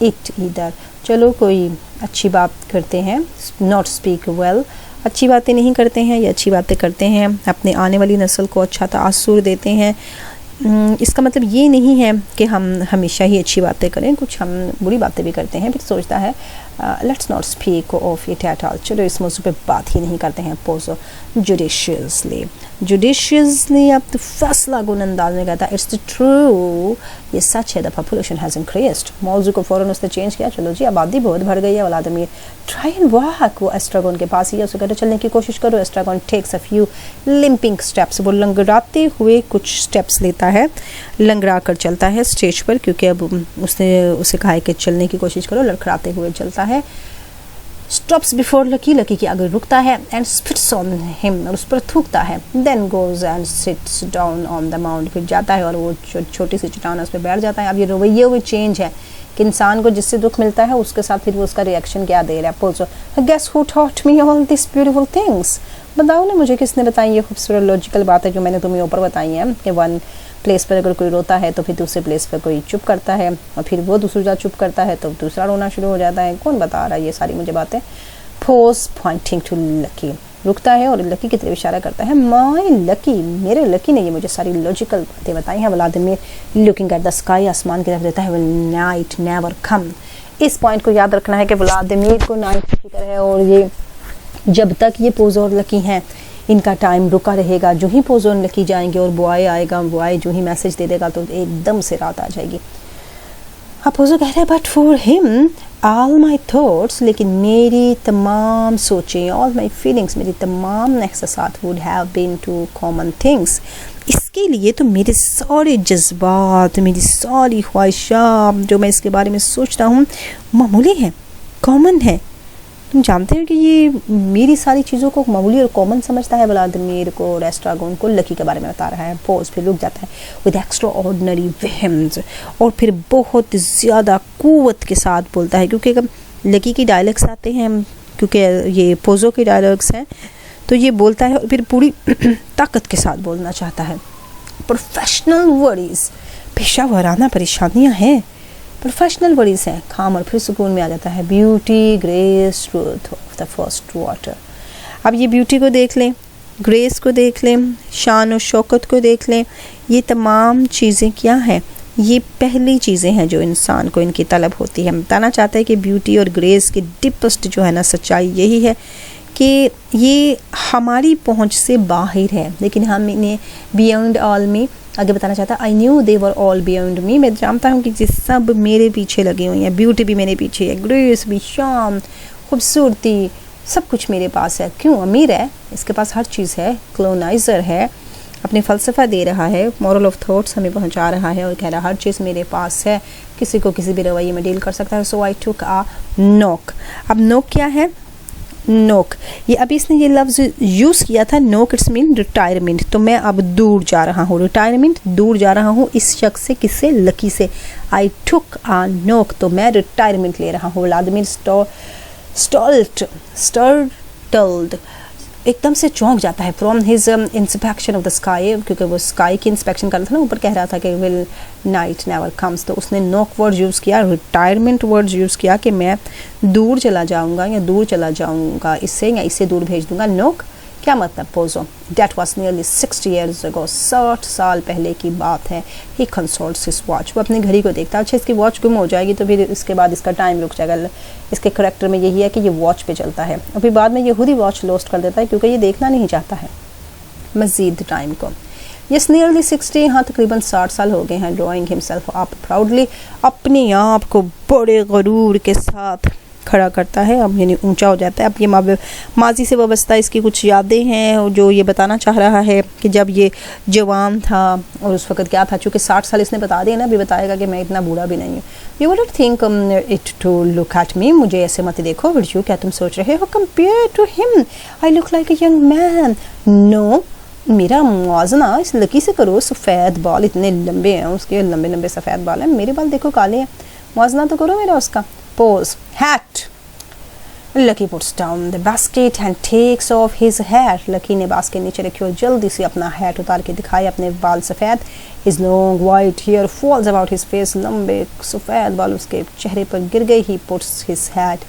Speaker 1: it either, चलो कोई अच्छी बात करते हैं, नॉट स्पीक वेल, अच्छी बातें नहीं करते हैं या अच्छी बातें करते हैं, अपने आने वाली नस्ल को अच्छा तासुर देते हैं। इसका मतलब ये नहीं है कि हम हमेशा ही अच्छी बातें करें, कुछ हम बुरी बातें भी करते हैं। फिर सोचता है let's not speak of it at all, चलो इस मौजू पे बात ही नहीं करते हैं। पोजो जुडिशियसली अब तो फैसला गुन अंदाज में कहता है इट्स ट्रू, ये सच है, द पॉपुलेशन हैज़ इंक्रीज्ड, मौजू को फ़ौरन उसने चेंज किया, चलो जी आबादी बहुत बढ़ गई है। व्लादिमीर ट्राई एंड वॉक, वो एस्ट्रागोन के पास ही है, उसे कहते चलने की कोशिश करो। Estragon takes a few limping steps, वो लंगड़ाते हुए कुछ स्टेप्स लेता है, लंगड़ा कर चलता है स्टेज पर, क्योंकि अब उसने उसे कहा है कि चलने की कोशिश करो, लड़खड़ाते हुए चलता है। स्टॉप्स बिफोर लकी, लकी के आगे रुकता है, एंड स्पिट्स ऑन हिम, और उस पर थूकता है। Then goes and sits down on the mount, फिर जाता है और वो छोटी सी चट्टान उस पर बैठ जाता है। अब ये रवैये में चेंज है कि इंसान को जिससे दुख मिलता है उसके साथ फिर वो उसका रिएक्शन क्या दे रहा है। Pozzo, guess who taught me all this beautiful things, बताओ ना मुझे किसने बताई ये खूबसूरत लॉजिकल बात है जो मैंने तुम्हें ऊपर बताई है कि वन प्लेस पर अगर कोई रोता है तो फिर दूसरे प्लेस पर कोई चुप करता है, और फिर वो दूसरा चुप करता है तो दूसरा रोना शुरू हो जाता है। कौन बता रहा है ये सारी मुझे बातें। पोज पॉइंटिंग टू लकी, रुकता है और लकी की तरफ इशारा करता है, माय लकी, मेरे लकी ने ये मुझे सारी लॉजिकल बातें बताई हैं। Vladimir looking at the sky, आसमान की तरफ देता है, विल नाइट नेवर कम। इस पॉइंट को याद रखना है कि व्लादिमीर को नाइट की फिक्र है, और ये जब तक ये पोजो और लकी हैं इनका टाइम रुका रहेगा। जो ही पोजो और लकी जाएंगे और बॉय आएगा, बॉय जो ही मैसेज दे देगा तो एकदम से रात आ जाएगी। अब पोजो कह रहे हैं but for him all my thoughts, लेकिन मेरी तमाम सोचें, ऑल माई फीलिंग्स, मेरी तमाम एहसासात would have been too common things, इसके लिए तो मेरे सारे जज्बात, मेरी सारी ख्वाहिशात जो मैं इसके बारे में सोचता हूँ मामूली हैं, कॉमन है। तुम जानते हो कि ये मेरी सारी चीज़ों को मामूली और कॉमन समझता है। व्लादिमीर को और एस्ट्रागोन को लकी के बारे में बता रहा है। पोज, फिर रुक जाता है विद एक्स्ट्रा ऑर्डिनरी वेहम्स, और फिर बहुत ज़्यादा क़ुव्वत के साथ बोलता है, क्योंकि अगर लकी की डायलॉग्स आते हैं, क्योंकि ये पोजो के डायलॉग्स हैं, तो ये बोलता है और फिर पूरी ताकत के साथ बोलना चाहता है। प्रोफेशनल वरीज, पेशा वराना परेशानियाँ हैं, प्रोफेशनल वरीज हैं, खाम, और फिर सुकून में आ जाता है। Beauty, grace, truth of the first water. अब ये ब्यूटी को देख लें, ग्रेस को देख लें, शान और शौकत को देख लें, ये तमाम चीज़ें क्या हैं? ये पहली चीज़ें हैं जो इंसान को इनकी तलब होती है। बताना चाहता है कि ब्यूटी और ग्रेस की डीपेस्ट जो है ना सच्चाई यही है कि ये हमारी पहुंच से बाहर है, लेकिन हम इन्हें बियॉन्ड ऑल मी आगे बताना चाहता है। I knew they were all beyond me, मैं जानता हूँ कि ये सब मेरे पीछे लगी हुई हैं। ब्यूटी भी मेरे पीछे है, ग्रेस भी, शाम, खूबसूरती, सब कुछ मेरे पास है। क्यों? अमीर है, इसके पास हर चीज़ है, कॉलोनाइज़र है, अपने फ़लसफ़ा दे रहा है, मॉरल ऑफ थॉट्स हमें पहुंचा रहा है और कह रहा है हर चीज़ मेरे पास है, किसी को किसी भी रवैये में डील कर सकता है। सो आई टुक अ नॉक। अब नॉक क्या है? नोक, ये अभी इसने ये लफ्ज़ यूज़ किया था नोक, इट्स मीन रिटायरमेंट। तो मैं अब दूर जा रहा हूँ, रिटायरमेंट, दूर जा रहा हूँ इस शख्स से, किससे, लकी से। आई टुक आ नोक, तो मैं रिटायरमेंट ले रहा हूँ। व्लादिमीर स्टार्टल्ड, एकदम से चौंक जाता है। From his inspection of the sky, क्योंकि वो स्काई की इंस्पेक्शन कर रहा था ना, ऊपर कह रहा था कि विल नाइट नेवर कम्स, तो उसने नोक वर्ड यूज़ किया, रिटायरमेंट वर्ड यूज़ किया कि मैं दूर चला जाऊंगा या दूर चला जाऊंगा इससे, या इससे दूर भेज दूंगा। नोक क्या मतलब, Pozzo. That was nearly 60 years ago, 60 साल पहले की बात है। ही कंसोल्ट्स हिज वॉच, वो अपनी घड़ी को देखता है। अच्छा, इसकी वॉच गुम हो जाएगी तो फिर इसके बाद इसका टाइम रुक जाएगा। इसके करेक्टर में यही है कि ये वॉच पे चलता है, और फिर बाद में ये खुद ही वॉच लॉस्ट कर देता है, क्योंकि ये देखना नहीं चाहता है मज़ीद टाइम को। यस, नियरली 60, हाँ तकरीबन 60 साल हो गए हैं। ड्रॉइंग हिमसेल्फ अप प्राउडली, अपने आप को बड़े गरूर के साथ खड़ा करता है, अब यानी ऊंचा हो जाता है। अब ये माजी से वाबस्ता इसकी कुछ यादें हैं जो ये बताना चाह रहा है कि जब ये जवान था और उस वक्त क्या था। चूँकि 60 साल इसने बता दिया ना, अभी बताएगा कि मैं इतना बूढ़ा भी नहीं हूँ। You would think it to look at me, मुझे ऐसे मत देखो। विड यू, क्या तुम सोच रहे हो, compare to him I look like a young man. No, मेरा मुआवजना इस लकी से करो। सफ़ेद बाल इतने लंबे हैं उसके, लंबे लंबे सफ़ेद बाल हैं, मेरे बाल देखो काले हैं। मुआवजना तो करो मेरा उसका। Pose, hat. Lucky puts down the basket and takes off his hat. Lucky ने बास्केट नीचे रखी और जल्दी से अपना हैट उतार के दिखाए, अपने बाल सफ़ेद। His long white hair falls about his face. लंबे सफ़ेद बाल उसके चेहरे पर गिर गए। He puts his hat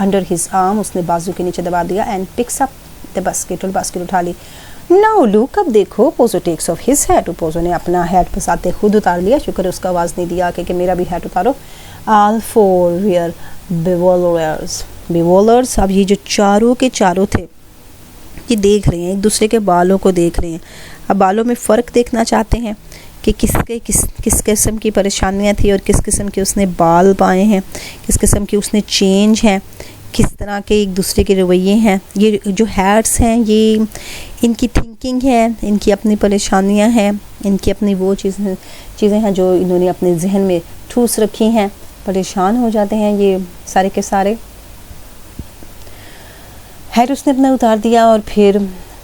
Speaker 1: under his arm. उसने बाजू के नीचे दबा दिया। And picks up the basket, और बास्केट उठा ली। Now look, अब देखो। Pozzo takes off his hat. Pozzo ने अपना हैट बसाते खुद उतार लिया। शुक्र उसका आवाज़ नहीं दिया कि मेरा भी हैट उतारो। All four were bewildered. अब ये जो चारों के चारों थे, ये देख रहे हैं, एक दूसरे के बालों को देख रहे हैं। अब बालों में फ़र्क देखना चाहते हैं कि किस किस्म की परेशानियां थी और किस किस्म के उसने बाल पाए हैं, किस किस्म की उसने चेंज हैं, किस तरह के एक दूसरे के रवैये हैं। ये जो हैट्स हैं, ये इनकी थिंकिंग है, इनकी अपनी परेशानियां हैं, इनकी अपनी वो चीज़ें हैं जो इन्होंने अपने जहन में ठूस रखी हैं। परेशान हो जाते हैं ये सारे के सारे। हैट उसने अपना उतार दिया और फिर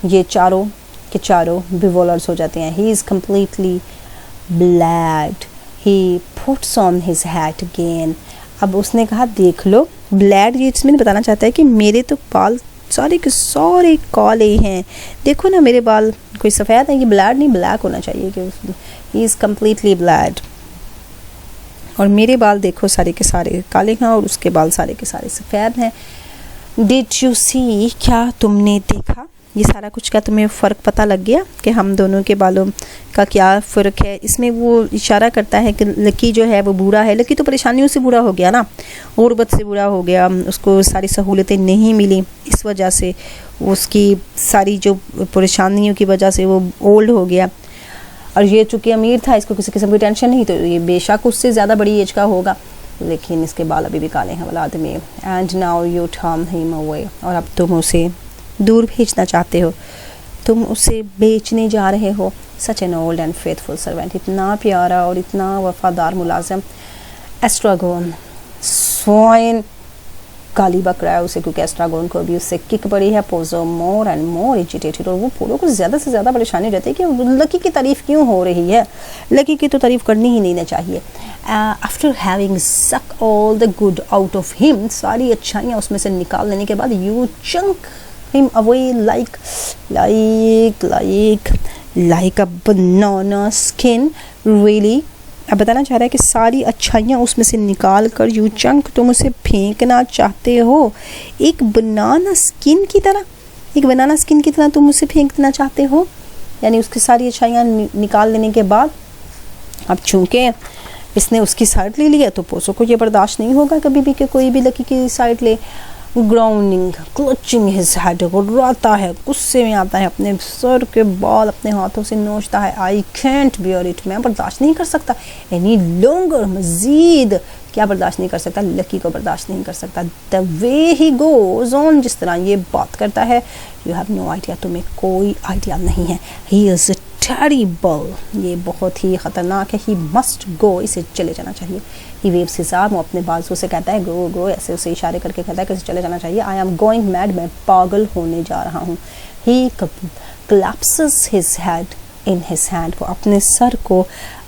Speaker 1: ये चारों के चारों बिवॉलर्स हो जाते हैं। He is completely blade. He puts on his hat again. अब उसने कहा देख लो, ब्लैड ये इसमें बताना चाहता है कि मेरे तो बाल सारे के सारे काले हैं, देखो ना मेरे बाल कोई सफ़ेद है, ये ब्लैड नहीं ब्लैक होना चाहिए कि ही इज़ कम्प्लीटली ब्लैड, और मेरे बाल देखो सारे के सारे काले हैं और उसके बाल सारे के सारे सफ़ेद हैं। डिड यू सी, क्या तुमने देखा, ये सारा कुछ का तुम्हें फ़र्क पता लग गया कि हम दोनों के बालों का क्या फ़र्क है। इसमें वो इशारा करता है कि लकी जो है वो बूढ़ा है। लकी तो परेशानियों से बूढ़ा हो गया ना, गुर्बत से बूढ़ा हो गया, उसको सारी सहूलतें नहीं मिली, इस वजह से उसकी सारी जो परेशानियों की वजह से वो ओल्ड हो गया। और ये चूँकि अमीर था, इसको किसी किस्म की टेंशन नहीं, तो ये बेशक उससे ज़्यादा बड़ी एज का होगा, लेकिन इसके बाल अभी भी काले हैं वाला आदमी। And now U turn him away, और अब तुम उसे दूर भेजना चाहते हो, तुम उसे बेचने जा रहे हो। Such an old and faithful servant, इतना प्यारा और इतना वफादार मुलाजिम। एस्ट्रागोन स्वाइन गाली बक रहा है उसे, क्योंकि एस्ट्रागोन को भी उससे किक पड़ी है। Pozzo more and more agitated, और वो पूरों को ज़्यादा से ज़्यादा परेशानी रहती है कि लकी की तारीफ़ क्यों हो रही है। लकी की तो तारीफ़ करनी ही नहीं चाहिए। आफ्टर हैविंग सक all the good out of him, सारी अच्छाइयाँ उसमें से निकाल लेने के बाद, you chunk him away like a banana skin, really। अब बताना चाह रहा है कि सारी अच्छाइयाँ उसमें से निकाल कर यू चंक, तुम उसे फेंकना चाहते हो एक बनाना स्किन की तरह, एक बनाना स्किन की तरह तुम उसे फेंक देना चाहते हो, यानी उसकी सारी अच्छाइयाँ निकाल लेने के बाद। अब चूँकि इसने उसकी साइड ले लिया तो पोसो को ये बर्दाश्त नहीं होगा कभी भी कि कोई भी लकी की साइड ले। ग्राउंडिंग क्लचिंग हिज हेड, गुर्राता है, गुस्से में आता है, अपने सर के बाल अपने हाथों से नोचता है। आई कैंट बियर इट, मैं बर्दाश्त नहीं कर सकता एनी लॉन्गर, मजीद क्या बर्दाश्त नहीं कर सकता, लकी को बर्दाश्त नहीं कर सकता। The way he goes on, जिस तरह ये बात करता है, यू हैव नो आइडिया, तुम्हें कोई आइडिया नहीं है। ही इज़ टेरिबल, ये बहुत ही ख़तरनाक है। ही मस्ट गो, इसे चले जाना चाहिए। ही वेव्स हिज आर्म, वो अपने बाजू से कहता है गो गो, ऐसे उसे इशारे करके कहता है कि इसे चले जाना चाहिए। आई एम गोइंग मैड, मैं पागल होने जा रहा हूँ। He clasps his head in his hand, वो अपने सर को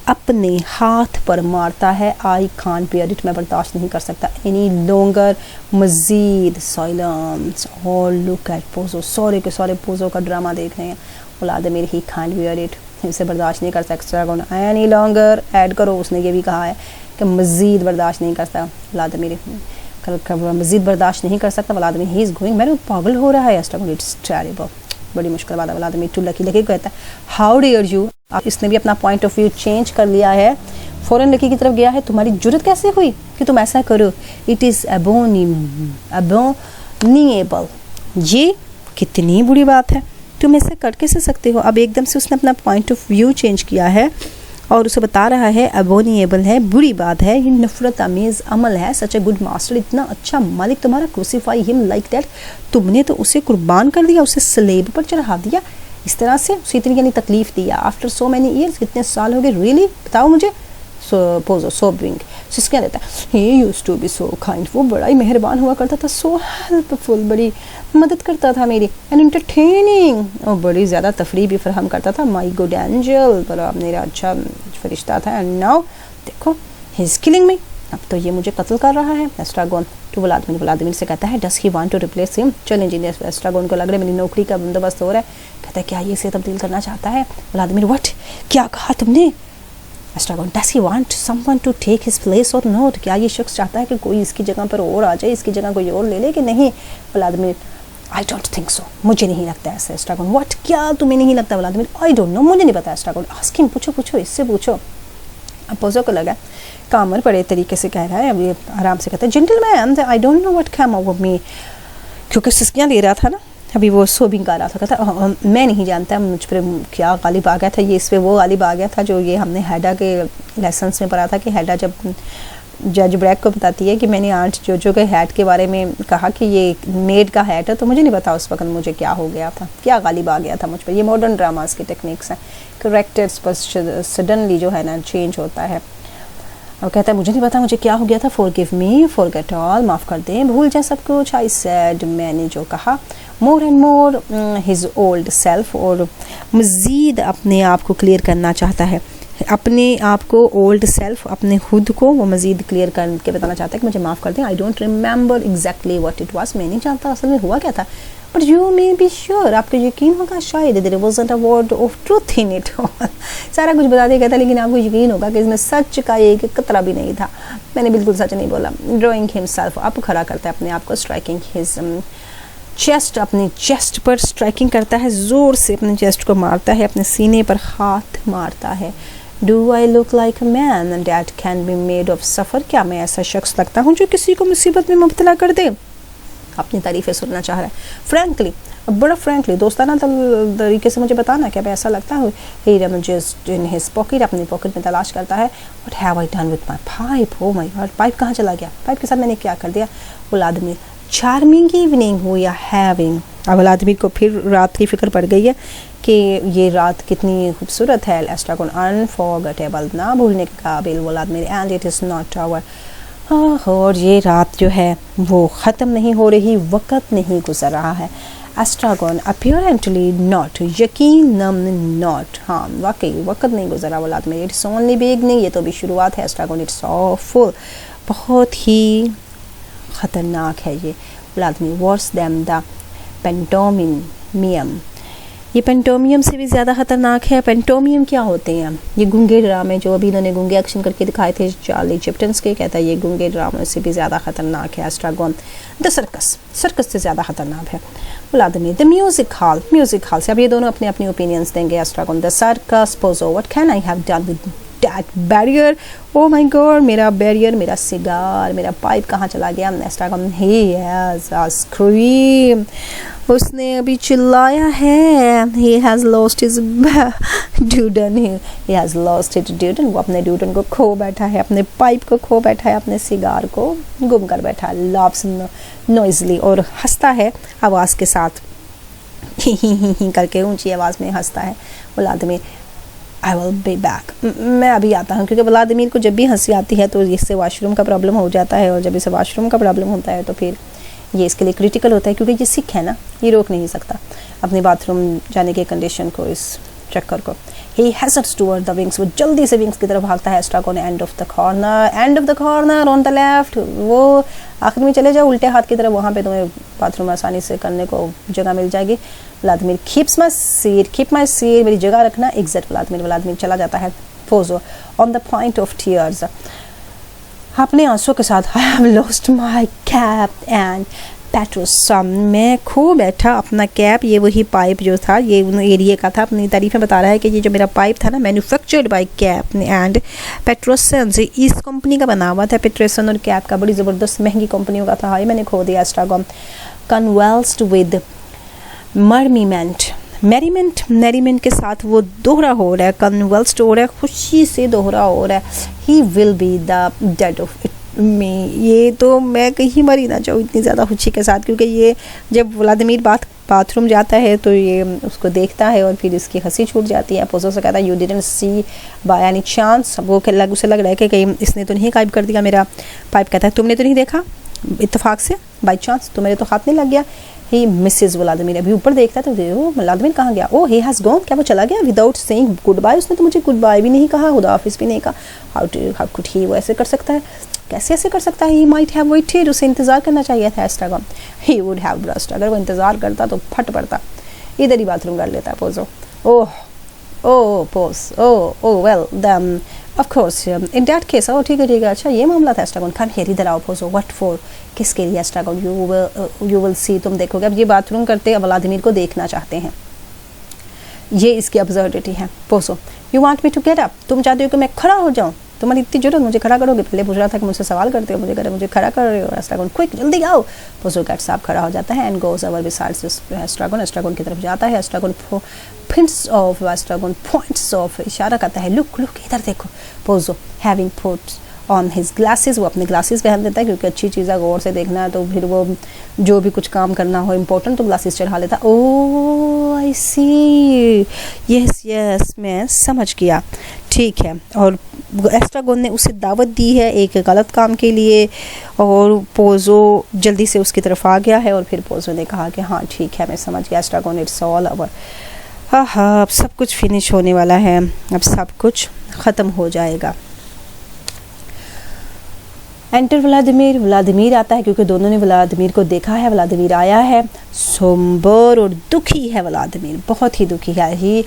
Speaker 1: अपने हाथ पर मारता है। आई कांट बियर इट, मैं बर्दाश्त नहीं कर सकता एनी लॉन्गर, मज़ीद साइलेंस। और लुक एट पोजो, सारे के सारे पोजो का ड्रामा देख रहे हैं। औलाद मेरी, ही कांट बियर इट, इसे बर्दाश्त नहीं कर सकता। एनी लॉन्गर ऐड करो, उसने ये भी कहा है कि मज़ीद बर्दाश्त नहीं करता। औलाद मेरी मज़ीद बर्दाश्त नहीं कर सकता। औलाद में ही इज़ गोइंग, मेरे पागल हो रहा है। इट्स टेरिबल, बड़ी मुश्किल बात है। औलाद में टू लकी, लकी कहता है हाउ डेयर यू, इसने भी अपना पॉइंट ऑफ व्यू चेंज कर लिया है, फ़ौरन लकी की तरफ गया है। तुम्हारी जुर्रत कैसे हुई कि तुम ऐसा करो। इट इज़ अबोनिएबल, ये कितनी बुरी बात है, तुम ऐसे कर कैसे सकते हो। अब एकदम से उसने अपना पॉइंट ऑफ व्यू चेंज किया है और उसे बता रहा है अबोनिएबल है, बुरी बात है, ये नफरत अमेज़ अमल है। सच ए गुड मास्टर, इतना अच्छा मालिक तुम्हारा, क्रूसीफाई हिम लाइक दैट, तुमने तो उसे कुर्बान कर दिया, उसे स्लेब पर चढ़ा दिया इस तरह से, उसे इतनी यानी तकलीफ दिया। आफ्टर सो मैनी ईयर्स, कितने साल हो गए, रियली बताओ मुझे। पोजो सोबिंग, सिस्कियाँ देता है। He used to be so kind, वो बड़ा ही मेहरबान हुआ करता था। सो हेल्पफुल, बड़ी मदद करता था मेरी। एंड एंटरटेनिंग, और बड़ी ज़्यादा तफरीह भी फराहम करता था। माई गुड एंजल, बड़ा मेरा अच्छा फरिश्ता था। एंड नाउ देखो ही इज़ किलिंग मी, अब तो ये मुझे कत्ल कर रहा है। एस्ट्रागोन टू व्लादिमीर से कहता है does he want to replace him, चल इंजीनियर। एस्ट्रागोन को लग रहा है मेरी नौकरी का बंदोबस्त हो रहा है। कहता है क्या ये इसे तब्दील करना चाहता है। व्लादिमीर व्हाट, क्या कहा तुमने। Estragon does he want someone to take his place और नॉट, क्या ये शख्स चाहता है कि कोई इसकी जगह पर और आ जाए, इसकी जगह कोई और ले ले कि नहीं। Vladimir I don't think so, मुझे नहीं लगता ऐसे। एस्ट्रागोन व्हाट, क्या तुम्हें नहीं लगता। व्लादिमीर आई डोंट नो, मुझे नहीं पता। एस्ट्रागोन आस्क हिम, पूछो इससे पूछो। अब पोजो को लगा कामर बड़े तरीके से कह रहा है। अब ये आराम से कहता है gentleman I don't know what come over me, क्योंकि सिस्कियाँ ले रहा था ना, अभी वो सोबिंग कर रहा था। कहता मैं नहीं जानता मुझ पर क्या गालिब आ गया था, ये इस पर वो गालिब आ गया था जो ये हमने हैडा के लेसन्स में पढ़ा था कि हैडा जब जज ब्रैक को बताती है कि मैंने आंट जोजो के हैट के बारे में कहा कि ये मेड का हैट है, तो मुझे नहीं पता उस वक्त मुझे क्या हो गया था, क्या गालिब आ गया था मुझ पर। ये मॉडर्न ड्रामास की टेक्निक्स हैं, करेक्टर्स पर सडनली जो है ना चेंज होता है। और कहता है मुझे नहीं पता मुझे क्या हो गया था। फॉरगिव मी, फॉरगेट ऑल, माफ़ कर दें, भूल जा सब कुछ। आई सेड, मैंने जो कहा। More and more his old self, और मज़ीद अपने आप को क्लियर करना चाहता है। अपने आप को ओल्ड सेल्फ, अपने खुद को वो मज़ीद क्लियर करके बताना चाहता है कि मुझे माफ़ कर दें। I don't remember exactly what it was, मैं नहीं जानता असल में हुआ क्या था। But you may be sure, आपको यकीन होगा शायद, there wasn't a word of truth in it. सारा कुछ बता दिया गया था लेकिन आपको यकीन होगा कि इसमें सच का एक कतरा भी नहीं था, मैंने बिल्कुल सच नहीं बोला। ड्रॉइंग हिमसेल्फ, अप खड़ा करता है अपने आप को। स्ट्राइकिंग हिज चेस्ट, अपने चेस्ट पर स्ट्राइकिंग करता है, ज़ोर से अपने चेस्ट को मारता है, अपने सीने पर हाथ मारता है। Do I look like a man that can be made of suffer, क्या मैं ऐसा शख्स लगता हूँ जो किसी को मुसीबत में मुब्तला कर दे। अपनी तारीफ़ें सुनना चाह रहा है फ्रैंकली, बड़ा फ्रैंकली दोस्ताना तरीके से मुझे बताना क्या मैं ऐसा लगता हूँ। ही रमजेस इन हिज पॉकेट, अपनी पॉकेट में तलाश करता है। What have I done with my pipe, O my God, pipe कहाँ चला गया, पाइप के साथ मैंने क्या कर दिया। औलादमीर चार्मिंग इवनिंग हो या हैविंग, अब औलादमीर को फिर रात की फ़िक्र पड़ गई है कि ये रात कितनी खूबसूरत है। एस्ट्रागोन अनफॉरगेटेबल, ना भूलने के काबिल। Vladimir and it is not over, और ये रात जो है वो ख़त्म नहीं हो रही, वक़्त नहीं गुजर रहा है। एस्ट्रागोन अपीरेंटली नॉट, यकीनन नॉट, हाँ वाकई वक़्त नहीं गुजरा। औलादमीर इट्स ओनली बिगनिंग, ये तो भी शुरुआत है। एस्ट्रागोन इट्स ऑफुल, बहुत ही ख़तरनाक है ये। औलादमीर वर्स दैन द पेंटोमियम, ये पेंटोमियम से भी ज़्यादा ख़तरनाक है। पेंटोमियम क्या होते हैं, ये गूंगे ड्रामे जो अभी इन्होंने गूंगे एक्शन करके दिखाए थे चार्ली चैप्टन्स के, कहता है ये गूंगे ड्रामे से भी ज़्यादा ख़तरनाक है। एस्ट्रागोन द सर्कस, सर्कस से ज़्यादा ख़तरनाक है। Vladimir the music hall, music hall से अब ये दोनों अपनी अपनी ओपिनियंस देंगे। Estragon the circus, Pozzo what can I have done with that briar, oh my God, मेरा बैरियर, मेरा सिगार, मेरा पाइप कहाँ चला गया। Estragon he has a scream, उसने अभी चिल्लाया है। he has lost his ड्यूडन, he has lost his ड्यूडन, वो अपने ड्यूडन को खो बैठा है, अपने पाइप को खो बैठा है, अपने सिगार को गुम कर बैठा है। laughs noisily, और हंसता है आवाज़ के साथ, ही करके ऊंची आवाज़ में हंसता है। औलादमीर आई विल बी बैक, मैं अभी आता हूँ। क्योंकि व्लादिमीर को जब भी हंसी आती है तो इससे वॉशरूम का प्रॉब्लम हो जाता है, और जब इसे वॉशरूम का प्रॉब्लम होता है तो फिर ये इसके लिए क्रिटिकल होता है, क्योंकि ये सिख है ना, ये रोक नहीं सकता अपने बाथरूम जाने की कंडीशन को, इस चक्कर को। ही हैजर्ड्स टुवर्ड द विंग्स, वो जल्दी से विंग्स की तरफ भागता है। Estragon end of the corner on the left, वो आखिर में चले जाओ उल्टे हाथ की तरफ, वहाँ पे तुम्हें बाथरूम आसानी से करने को जगह मिल जाएगी। व्लादिमीर कीप माई सीट, मेरी जगह रखना। एग्जिट व्लादिमीर चला जाता है। Pozzo on the point of tears, अपने आंसुओं के साथ, I have lost my cap and Petros, मैं खो बैठा अपना कैप। ये वही पाइप जो था, ये उन एरिया का था। अपनी तारीफ में बता रहा है कि ये जो मेरा पाइप था ना, मैन्युफैक्चर्ड बाय कैप एंड पेट्रोसन, से इस कंपनी का बना हुआ था, पेट्रोसन और कैप का, बड़ी ज़बरदस्त महंगी कंपनियों का था। ये मैंने खो दिया। एस्ट्रागोन कन्वल्स्ड विद मैरीमेंट के साथ वो दोहरा हो रहा है, कन्वल्स्ड हो रहा है, खुशी से दोहरा हो रहा है। He will be the dead of it में, ये तो मैं कहीं मर ही ना जाऊँ इतनी ज़्यादा खुशी के साथ। क्योंकि ये जब व्लादिमीर बाथरूम जाता है तो ये उसको देखता है और फिर इसकी हंसी छूट जाती है। पोजो से कहता है you didn't see by any chance, वो उसे लग रहा है कि कहीं इसने तो नहीं गायब कर दिया मेरा पाइप। कहता है तुमने तो नहीं देखा इत्तेफाक से, बाई चांस, तो मेरे तो हाथ नहीं लग गया। ही मिसेज व्लादिमीर, अभी ऊपर देखता है तो व्लादिमीर कहाँ गया? ओ ही हैज़ गॉन, क्या वो चला गया? विदाउट सेइंग गुड बाय, उसने तो मुझे गुड बाय भी नहीं कहा, खुदा हाफिज़ भी नहीं कहा। हाउ कुड ही, वो ऐसे कर सकता है? कैसे ऐसे कर सकता है? ही माइट हैव वेटेड, उसे इंतज़ार करना चाहिए था। Estragon he would have burst, अगर वो इंतज़ार करता तो फट पड़ता। इधर ही बाथरूम कर लेता है Pozzo. Well then of course in that case, ठीक है, अच्छा ये मामला था। एस्ट्रागोन कम हियर, इधर आओ। पोजो व्हाट फॉर, किसके लिए? एस्ट्रागोन यू विल सी, तुम देखोगे। अब ये बाथरूम करते व्लादिमीर को देखना चाहते हैं, ये इसकी अब्सर्डिटी है। Pozzo you want me to get up, तुम चाहते हो कि मैं खड़ा हो जाऊँ? तुम्हारी इतनी जरूरत, मुझे खड़ा करोगे? पहले पूछ रहा था कि मुझसे सवाल करते हो, मुझे खड़ा कर रहे हो। एस्ट्रागोन क्विक, जल्दी आओ। पोजो गेट्स अप, खड़ा हो जाता है and goes over besides Estragon की तरफ जाता है। एस्ट्रागोन पॉइंट्स ऑफ, इशारा करता है, लुक इधर देखो। Pozzo having put on his glasses, वो अपने ग्लासेस पहन लेता है, क्योंकि अच्छी चीज़ें गौर से देखना है तो फिर वो जो भी कुछ काम करना हो इम्पोर्टेंट तो ग्लासेस चढ़ा लेता। ओ आई सी, यस मैं समझ गया, ठीक है। और एस्ट्रागोन ने उसे दावत दी है एक गलत काम के लिए, और पोजो जल्दी से उसकी तरफ आ गया है। और फिर पोजो ने कहा कि हाँ ठीक है, मैं समझ गया एस्ट्रागोन, इट्स ऑल ओवर। हाँ, अब सब कुछ फिनिश होने वाला है, अब सब कुछ ख़त्म हो जाएगा। एंटर व्लादिमीर आता है, क्योंकि दोनों ने व्लादिमीर को देखा है। व्लादिमीर आया है, सोम्बर और दुखी है व्लादिमीर, बहुत ही दुखी है। ही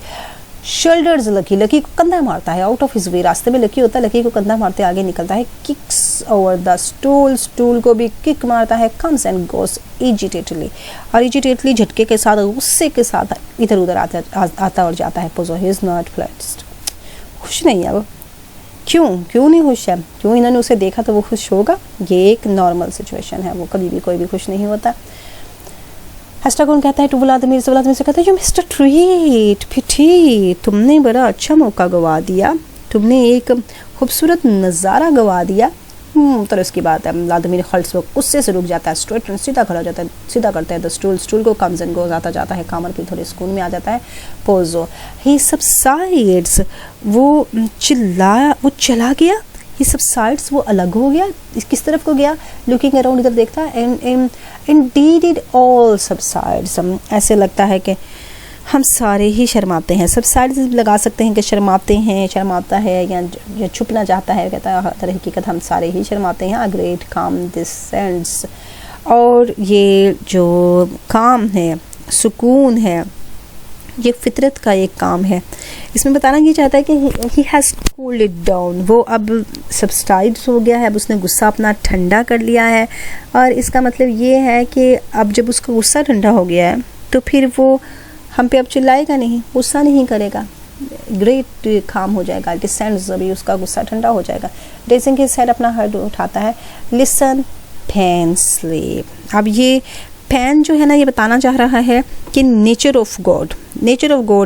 Speaker 1: शोल्डर्स लकी को कंधा मारता है, आउट ऑफ हिज वे, रास्ते में लकी होता है, लकी को कंधा मारते आगे निकलता है। किक्स ओवर द स्टूल को भी किक मारता है। कम्स एंड गोस इजिटेटली, और इजिटेटली झटके के साथ, गुस्से के साथ इधर उधर आता और जाता है। Pozzo he is not placed, खुश नहीं है वो। क्यों नहीं खुश है? क्यों? इन्होंने उसे देखा तो वो खुश होगा? ये एक नॉर्मल सिचुएशन है, वो कभी भी कोई भी खुश नहीं होता। एस्ट्रागोन कहता है टू व्लादिमीर से कहता है, यू मिस्टर ट्रीट, पिटी, तुमने बड़ा अच्छा मौका गवा दिया, तुमने एक खूबसूरत नज़ारा गवा दिया। तो इसकी बात है। व्लादिमीर खल्स वो गुस्से से रुक जाता है, स्ट्रेट सीधा खड़ा हो जाता है, सीधा करता है द स्टूल को, कम्स एंड गोज, आता जाता है, कामर फिर थोड़े सुकून में आ जाता है। पोजो ही सबसाइड्स, वो चला गया। ही सबसाइड्स, वो अलग हो गया। किस तरफ को गया? लुकिंग अराउंड, इधर देखता है। इंडीड इट ऑल सबसाइड्स, ऐसे लगता है कि हम सारे ही शर्माते हैं। सबसाइड्स लगा सकते हैं कि शर्माते हैं, शर्माता है या छुपना चाहता है। कहता है दर हकीकत हम सारे ही शर्माते हैं। अ ग्रेट काम डिसेंड्स, और ये जो काम है, सुकून है, ये फितरत का एक काम है। इसमें बताना ये चाहता है कि he has cooled it down, वो अब सबसाइड्स हो गया है, अब उसने गुस्सा अपना ठंडा कर लिया है। और इसका मतलब ये है कि अब जब उसका गुस्सा ठंडा हो गया है तो फिर वो हम पे अब चिल्लाएगा नहीं, गुस्सा नहीं करेगा। ग्रेट काम हो जाएगा, डिसेंड्स, अभी उसका गुस्सा ठंडा हो जाएगा। ड्रेसिंग हिज हेड, अपना हेड उठाता है। लिसन पैन स्लीप, अब ये पैन जो है ना, ये बताना चाह रहा है कि nature of God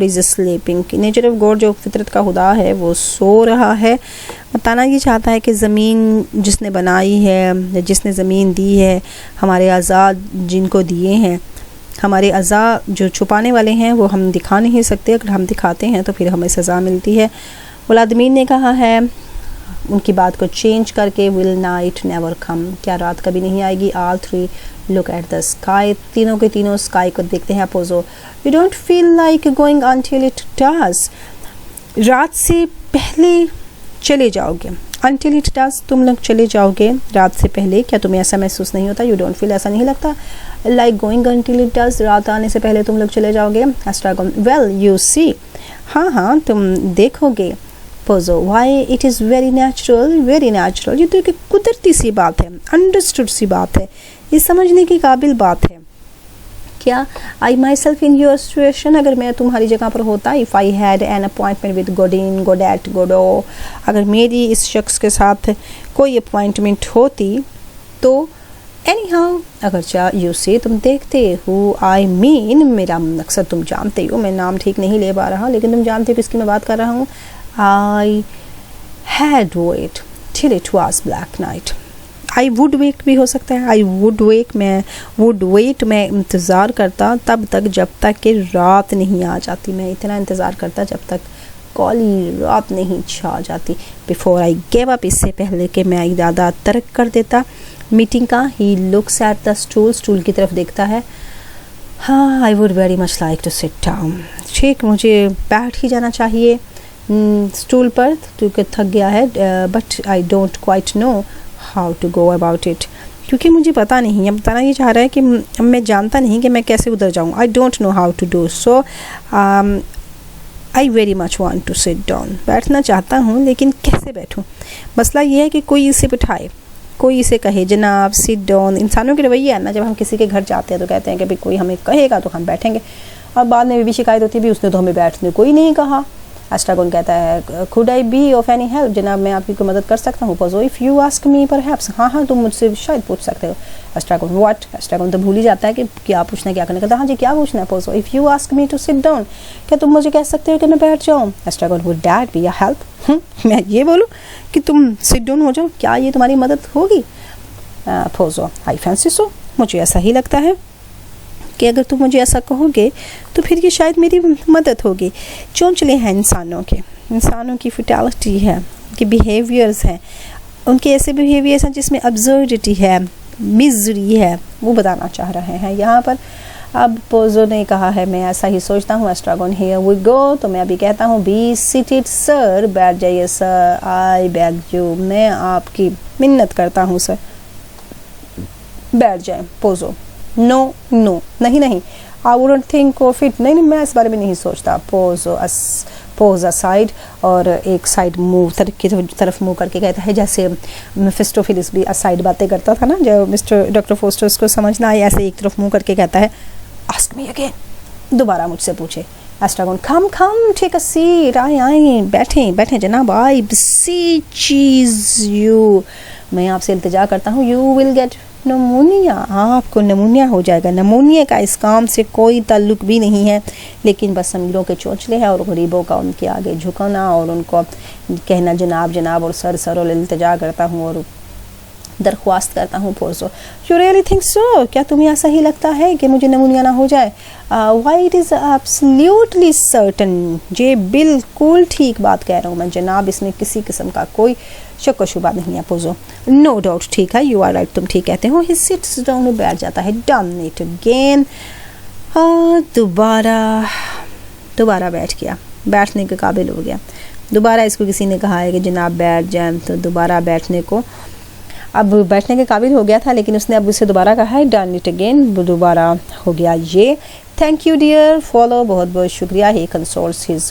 Speaker 1: is sleeping, nature of God जो फितरत का खुदा है वो सो रहा है। बताना ये चाहता है कि ज़मीन जिसने बनाई है, जिसने ज़मीन दी है, हमारे आज़ाद जिनको दिए हैं, हमारे अज़ा जो छुपाने वाले हैं वो हम दिखा नहीं सकते, अगर हम दिखाते हैं तो फिर हमें सज़ा मिलती है। व्लादिमीर ने कहा है उनकी बात को चेंज करके, विल नाइट नेवर कम, क्या रात कभी नहीं आएगी। All three look at the sky, तीनों के तीनों स्काई को देखते हैं। Pozzo, you don't feel like going until it does, रात से पहले चले जाओगे। अनटिल इट डज, तुम लोग चले जाओगे रात से पहले, क्या तुम्हें ऐसा महसूस नहीं होता? यू डोंट फील, ऐसा नहीं लगता like going until it does, रात आने से पहले तुम लोग चले जाओगे। एस्ट्रागोन, वेल यू सी, हाँ तुम देखोगे। Pozzo, why, it is very natural, ये तो एक कुदरती सी बात है, अंडरस्टूड सी बात है, ये समझने की काबिल बात है। क्या I myself in your situation, अगर मैं तुम्हारी जगह पर होता, if I had an appointment with Godin, Godet, Godot, अगर मेरी इस शख्स के साथ कोई अपॉइंटमेंट होती तो एनी हाउ, अगर चाह यू से, तुम देखते हु आई मीन, मेरा मकसद तुम जानते हो, मैं नाम ठीक नहीं ले पा रहा लेकिन तुम जानते हो किसकी मैं बात कर रहा हूँ। I had wait till it was black night, I would wait भी हो सकता है, आई वुड वेट, मैं वुड वेट, मैं इंतज़ार करता तब तक जब तक कि रात नहीं आ जाती, मैं इतना इंतज़ार करता जब तक काली रात नहीं छा जाती। बिफोर आई गेव अप, इससे पहले कि मैं इरादा तर्क कर देता मीटिंग का। He looks at the stool, stool की तरफ देखता है। हाँ, I would very much like to sit down, ठीक, मुझे बैठ ही जाना चाहिए स्टूल पर क्योंकि थक गया है, but I don't quite know how to go about it, क्योंकि मुझे पता नहीं, अब बताना ये चाह रहा है कि मैं जानता नहीं कि मैं कैसे उधर जाऊँ। I don't know how to do so, I very much want to sit down, बैठना चाहता हूँ लेकिन कैसे बैठूँ। मसला ये है कि कोई इसे बिठाए, कोई इसे कहे जनाब सिट डाउन। इंसानों के रवैया है ना, जब हम किसी के घर जाते हैं तो कहते हैं कि भाई कोई हमें कहेगा तो हम बैठेंगे, और बाद में भी शिकायत होती है भी उसने तो हमें बैठने कोई नहीं कहा। एस्ट्रागोन कहता है, could I be of any help, जनाब मैं आपकी कोई मदद कर सकता हूँ। Pozzo, if you ask me perhaps, हाँ तुम मुझसे शायद पूछ सकते हो। एस्ट्रागोन, व्हाट, एस्ट्रागोन तो भूल ही जाता है कि क्या पूछना क्या करना, कहता हाँ जी क्या पूछना है। Pozzo, if you ask me to sit down, क्या तुम मुझे कह सकते हो कि मैं बैठ जाऊँ। Estragon, would that be a help, मैं ये बोलूँ कि तुम सिट डाउन हो जाओ, क्या ये तुम्हारी मदद होगी। पोजो, आई फैंसी सो, मुझे ऐसा ही लगता है कि अगर तुम मुझे ऐसा कहोगे तो फिर ये शायद मेरी मदद होगी। चोंचले हैं इंसानों की फुटैलिटी है, उनके बिहेवियर्स हैं, उनके ऐसे बिहेवियर्स हैं जिसमें अब्सर्डिटी है, मिजरी है, वो बताना चाह रहे हैं यहाँ पर। अब पोजो ने कहा है मैं ऐसा ही सोचता हूँ। एस्ट्रागोन, हियर वी गो, तो मैं अभी कहता हूँ बी सीटेड सर, बैठ जाइए सर, आई बेग यू, मैं आपकी मिन्नत करता हूँ सर, बैठ जाए। पोजो, नो नहीं, I wouldn't think of it, नहीं मैं इस बारे में नहीं सोचता। पोज असाइड, और एक साइड मूव की तरफ मुँह करके कहता है, जैसे मेफिस्टोफिलिस भी असाइड बातें करता था ना, जब मिस्टर डॉक्टर फोस्टर्स को समझ ना आए, ऐसे एक तरफ मुँह करके कहता है, आस्क मी अगेन, दोबारा मुझसे पूछे। Estragon, come take a seat, आए बैठें जनाब, आई बेसीच यू, मैं आपसे इल्तिजा करता हूँ, यू विल गेट नमूनिया, आपको नमूनिया हो जाएगा। नमूनिया का इस काम से कोई ताल्लुक भी नहीं है, लेकिन बस अमीरों के चोंचले हैं और गरीबों का उनके आगे झुकाना और उनको कहना जनाब और सर और इल्तिजा करता हूँ और दरख्वास्त करता हूँ। Pozzo, you really think so, क्या तुम्हें ऐसा ही लगता है कि मुझे नमूनिया ना हो जाए। Why it is absolutely certain, जे बिल्कुल ठीक बात कह रहा हूँ मैं जनाब, इसमें किसी किस्म का कोई शक व शुबा नहीं है। पोजो, नो डाउट, ठीक है, यू आर राइट, तुम ठीक कहते हो। ही सिट्स डाउन, बैठ जाता है। डन इट अगेन, दोबारा बैठ गया, बैठने के काबिल हो गया। दोबारा इसको किसी ने कहा है कि जनाब बैठ जाए, तो दोबारा बैठने को, अब बैठने के काबिल हो गया था लेकिन उसने अब उसे दोबारा कहा है। डन इट अगेन, दोबारा हो गया ये। थैंक यू डियर, फॉलो, बहुत बहुत शुक्रिया। ही कंसोल्स हिज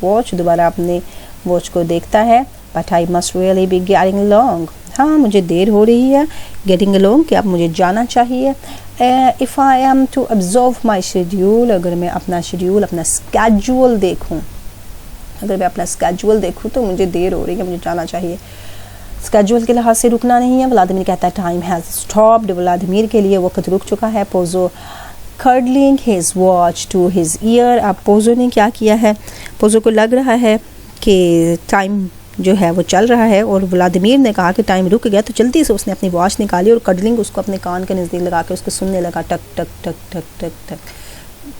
Speaker 1: वॉच, दोबारा अपने वॉच को देखता है। But I must really be getting along, हाँ मुझे देर हो रही है। गेटिंग अलॉन्ग, कि अब मुझे जाना चाहिए। If I am to observe my schedule, अगर मैं अपना शेड्यूल, अपना स्केड्यूल देखूँ, तो मुझे देर हो रही है, मुझे जाना चाहिए। स्केड्यूल के लिहाज से रुकना नहीं है। व्लादिमीर कहता है टाइम हैज़ स्टॉप्ड, व्लादिमीर के लिए वक्त रुक चुका है। Pozzo cuddling his watch to his ear, अब पोजो ने क्या किया है, पोजो को लग रहा है कि टाइम जो है वो चल रहा है और व्लादिमीर ने कहा कि टाइम रुक गया, तो जल्दी से उसने अपनी वॉच निकाली और कडलिंग उसको अपने कान के नज़दीक लगा के उसको सुनने लगा, टक टक टक टक टक टक।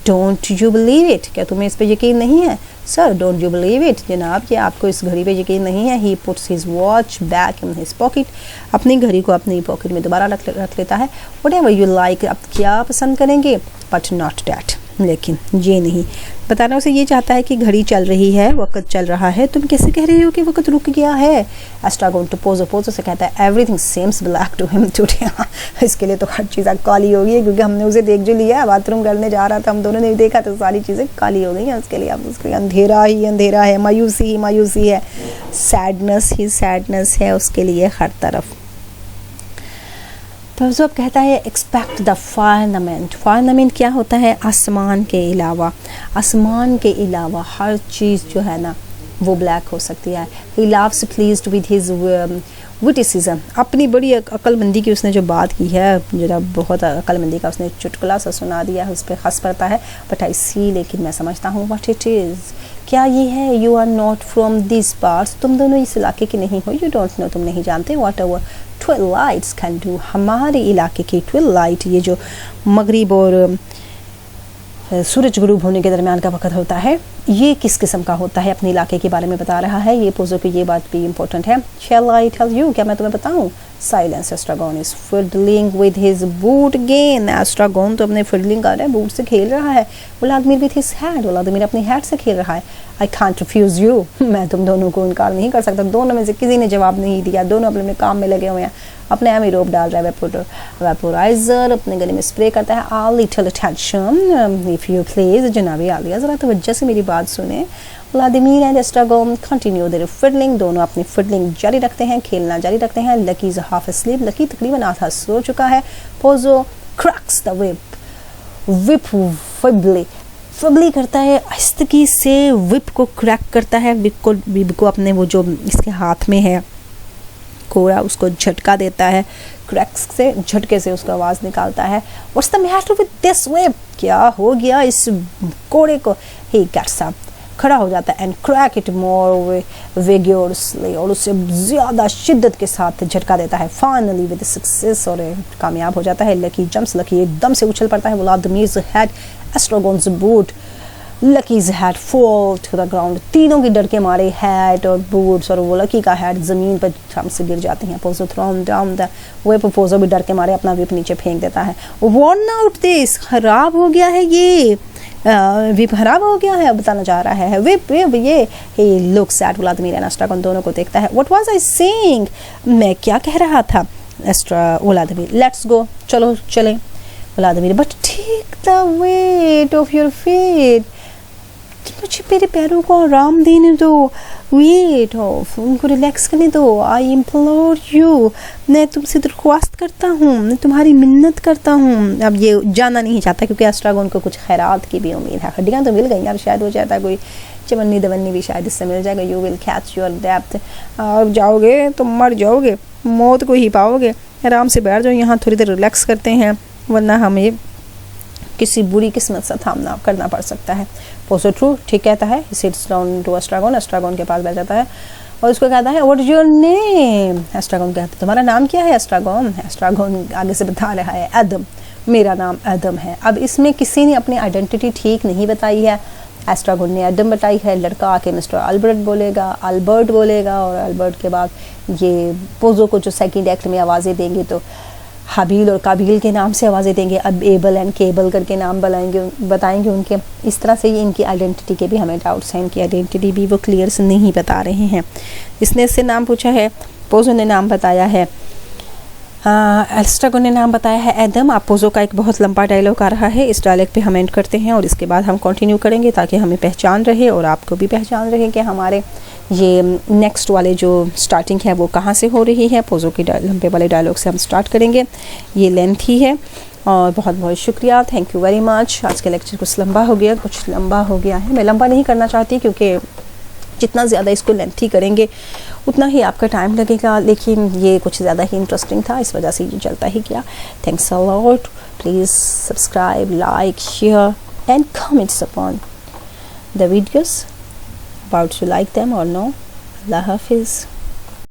Speaker 1: डोंट यू बिलीव इट, क्या तुम्हें इस पे यकीन नहीं है? Sir don't you believe it, जनाब क्या आपको इस घड़ी पे यकीन नहीं है? He puts his watch back in his pocket, अपनी घड़ी को अपनी पॉकेट में दोबारा रख लेता है। व्हाटएवर यू लाइक, आप क्या पसंद करेंगे, बट नॉट डैट, लेकिन ये नहीं। बताना उसे ये चाहता है कि घड़ी चल रही है, वक्त चल रहा है, तुम कैसे कह रहे हो कि वक्त रुक गया है? एस्ट्रागोन टू पोजो से कहता है everything seems black to him today. इसके लिए तो हर चीज़ काली हो गई है, क्योंकि हमने उसे देख जो लिया, बाथरूम करने जा रहा था, हम दोनों ने देखा तो सारी चीज़ें काली हो गई हैं उसके लिए। अब उसके अंधेरा ही अंधेरा है, मायूसी ही मायूसी है, सैडनेस ही सैडनेस है उसके लिए हर तरफ। तो अब कहता है एक्सपेक्ट द फायरनमेंट। फायरनमेंट क्या होता है? आसमान के अलावा, आसमान के अलावा हर चीज़ जो है ना वो ब्लैक हो सकती है। He loves pleased with his witticism, अपनी बड़ी अक्लमंदी की उसने जो बात की है, जरा बहुत अक्लमंदी का उसने चुटकुला सा सुना दिया है, उस पर हंस पड़ता है। बट आई सी, लेकिन मैं समझता हूँ व्हाट इट इज़, क्या ये है? You are not from this parts, तुम दोनों इस इलाके के नहीं हो। यू डोंट नो, तुम नहीं जानते। व्हाट एवर ट्विलाइट्स कैन डू, हमारे इलाके की ट्विलाइट, ये जो मगरिब और सूरज गुरूब होने के दरमियान का वक्त होता है, ये किस किस्म का होता है, अपने इलाके के बारे में बता रहा है। ये पोजो की ये बात भी इंपॉर्टेंट है। शैल आई टेल यू, क्या मैं तुम्हें बताऊं? Silence, Estragon is fiddling with his boot gain. Estragon तो अपने फिडलिंग कर रहा है, बूट से खेल रहा है। Vladimir with his hat, Vladimir अपनी हैट से खेल रहा है। आई कांट रिफ्यूज यू, मैं तुम दोनों को इनकार नहीं कर सकता। दोनों में से किसी ने जवाब नहीं दिया, दोनों अपने अपने काम में लगे हुए हैं। अपने एमी रोप डाल रहा है, वेपोराइजर अपने गले में स्प्रे करता है। A little attention if you please, जनाबी आलिया ज़रा तवज्जो से मेरी बात सुने। Vladimir and Estragon continue their fiddling, दोनों अपनी फिडलिंग जारी रखते हैं, खेलना जारी रखते हैं। Lucky is half asleep, lucky तकरीबन आधा सो चुका है। Pozzo cracks the whip feebly करता है, आहिस्तगी से विप को क्रैक करता है। विप को अपने वो जो इसके हाथ में है कोड़ा, उसको झटका देता है, क्रैक्स से, झटके से उसका आवाज़ निकालता है। What's the matter with this whip, क्या हो गया इस कोड़े को? ही गेट्स अप, खड़ा हो जाता है, and crack it more vigorously, और उससे ज़्यादा शिद्दत के साथ झटका देता है। फाइनली विद सक्सेस, और कामयाब हो जाता है। लकी जंप्स, लकी एकदम से उछल पड़ता है। Vladimir's hat Estragon's boot, Lucky's hat fall to the ground, तीनों की डर के मारे हैट और बूट्स और वो लकी का हैट ज़मीन पर थम से गिर जाते हैं। Pozzo thrown down the whip, Pozzo भी डर के मारे अपना विप नीचे फेंक देता है। वर्न आउट दिस, खराब हो गया है ये विप, खराब हो गया है, बताना चाह रहा है विप ये। ही looks eight Vladimir and Estragon, दोनों को देखता है। व्हाट वाज आई सेइंग, मैं क्या कह रहा था? व्लादिमीर, लेट्स गो, चलो चलें। Vladimir, but take the weight off your feet, मुझे मेरे पैरों को आराम देने दो, वेट ऑफ, उनको रिलैक्स करने दो। आई इम्प्लोर यू, मैं तुमसे दरख्वास्त करता हूँ, मैं तुम्हारी मिन्नत करता हूँ। अब ये जाना नहीं चाहता, क्योंकि एस्ट्रागोन को कुछ खैरात की भी उम्मीद है। हड्डियाँ तो मिल गई यार, शायद वो चाहता है कोई चवन्नी दवन्नी भी शायद इससे मिल जाएगा। You will catch your depth, आप जाओगे तो मर जाओगे, मौत को ही पाओगे। आराम से बैठ जाओ यहाँ, थोड़ी देर रिलैक्स करते हैं, वरना हमें किसी बुरी किस्मत से सामना करना पड़ सकता है। पोजो ट्रू, ठीक कहता है। Sits down to Estragon, Estragon के पास बैठ जाता है और उसको कहता है what is your name? Estragon कहता है तुम्हारा नाम क्या है एस्ट्रागोन? एस्ट्रागोन आगे से बता रहा है एडम, मेरा नाम एडम है। अब इसमें किसी ने अपनी आइडेंटिटी ठीक नहीं बताई है। एस्ट्रागोन ने एडम बताई है, लड़का आके मिस्टर अल्बर्ट बोलेगा, और अल्बर्ट के बाद ये पोजो को जो सेकंड एक्ट में आवाज़ें देंगे तो हाबील और काबील के नाम से आवाज़ें देंगे। अब एबल एंड केबल करके नाम बताएंगे उनके। इस तरह से ही इनकी आइडेंटिटी के भी हमें डाउट्स हैं, इनकी आइडेंटिटी भी वो क्लियर से नहीं बता रहे हैं। इसने इससे नाम पूछा है, पोजो ने नाम बताया है, एस्ट्रागोन ने नाम बताया है एडम। आप पोजो का एक बहुत लंबा डायलॉग आ रहा है, इस डायलॉग पे हम एंड करते हैं और इसके बाद हम कंटिन्यू करेंगे ताकि हमें पहचान रहे और आपको भी पहचान रहे कि हमारे ये नेक्स्ट वाले जो स्टार्टिंग है वो कहाँ से हो रही है। पोजो के लंबे वाले डायलॉग से हम स्टार्ट करेंगे, ये लेंथ ही है। और बहुत बहुत शुक्रिया, थैंक यू वेरी मच। आज का लेक्चर कुछ लंबा हो गया है, मैं लंबा नहीं करना चाहती क्योंकि जितना ज़्यादा इसको लेंथी करेंगे उतना ही आपका टाइम लगेगा, लेकिन ये कुछ ज़्यादा ही इंटरेस्टिंग था, इस वजह से ये चलता ही गया। Thanks a lot, please subscribe, like, share and comments upon the videos about you like them or no. अल्लाह हाफिज़।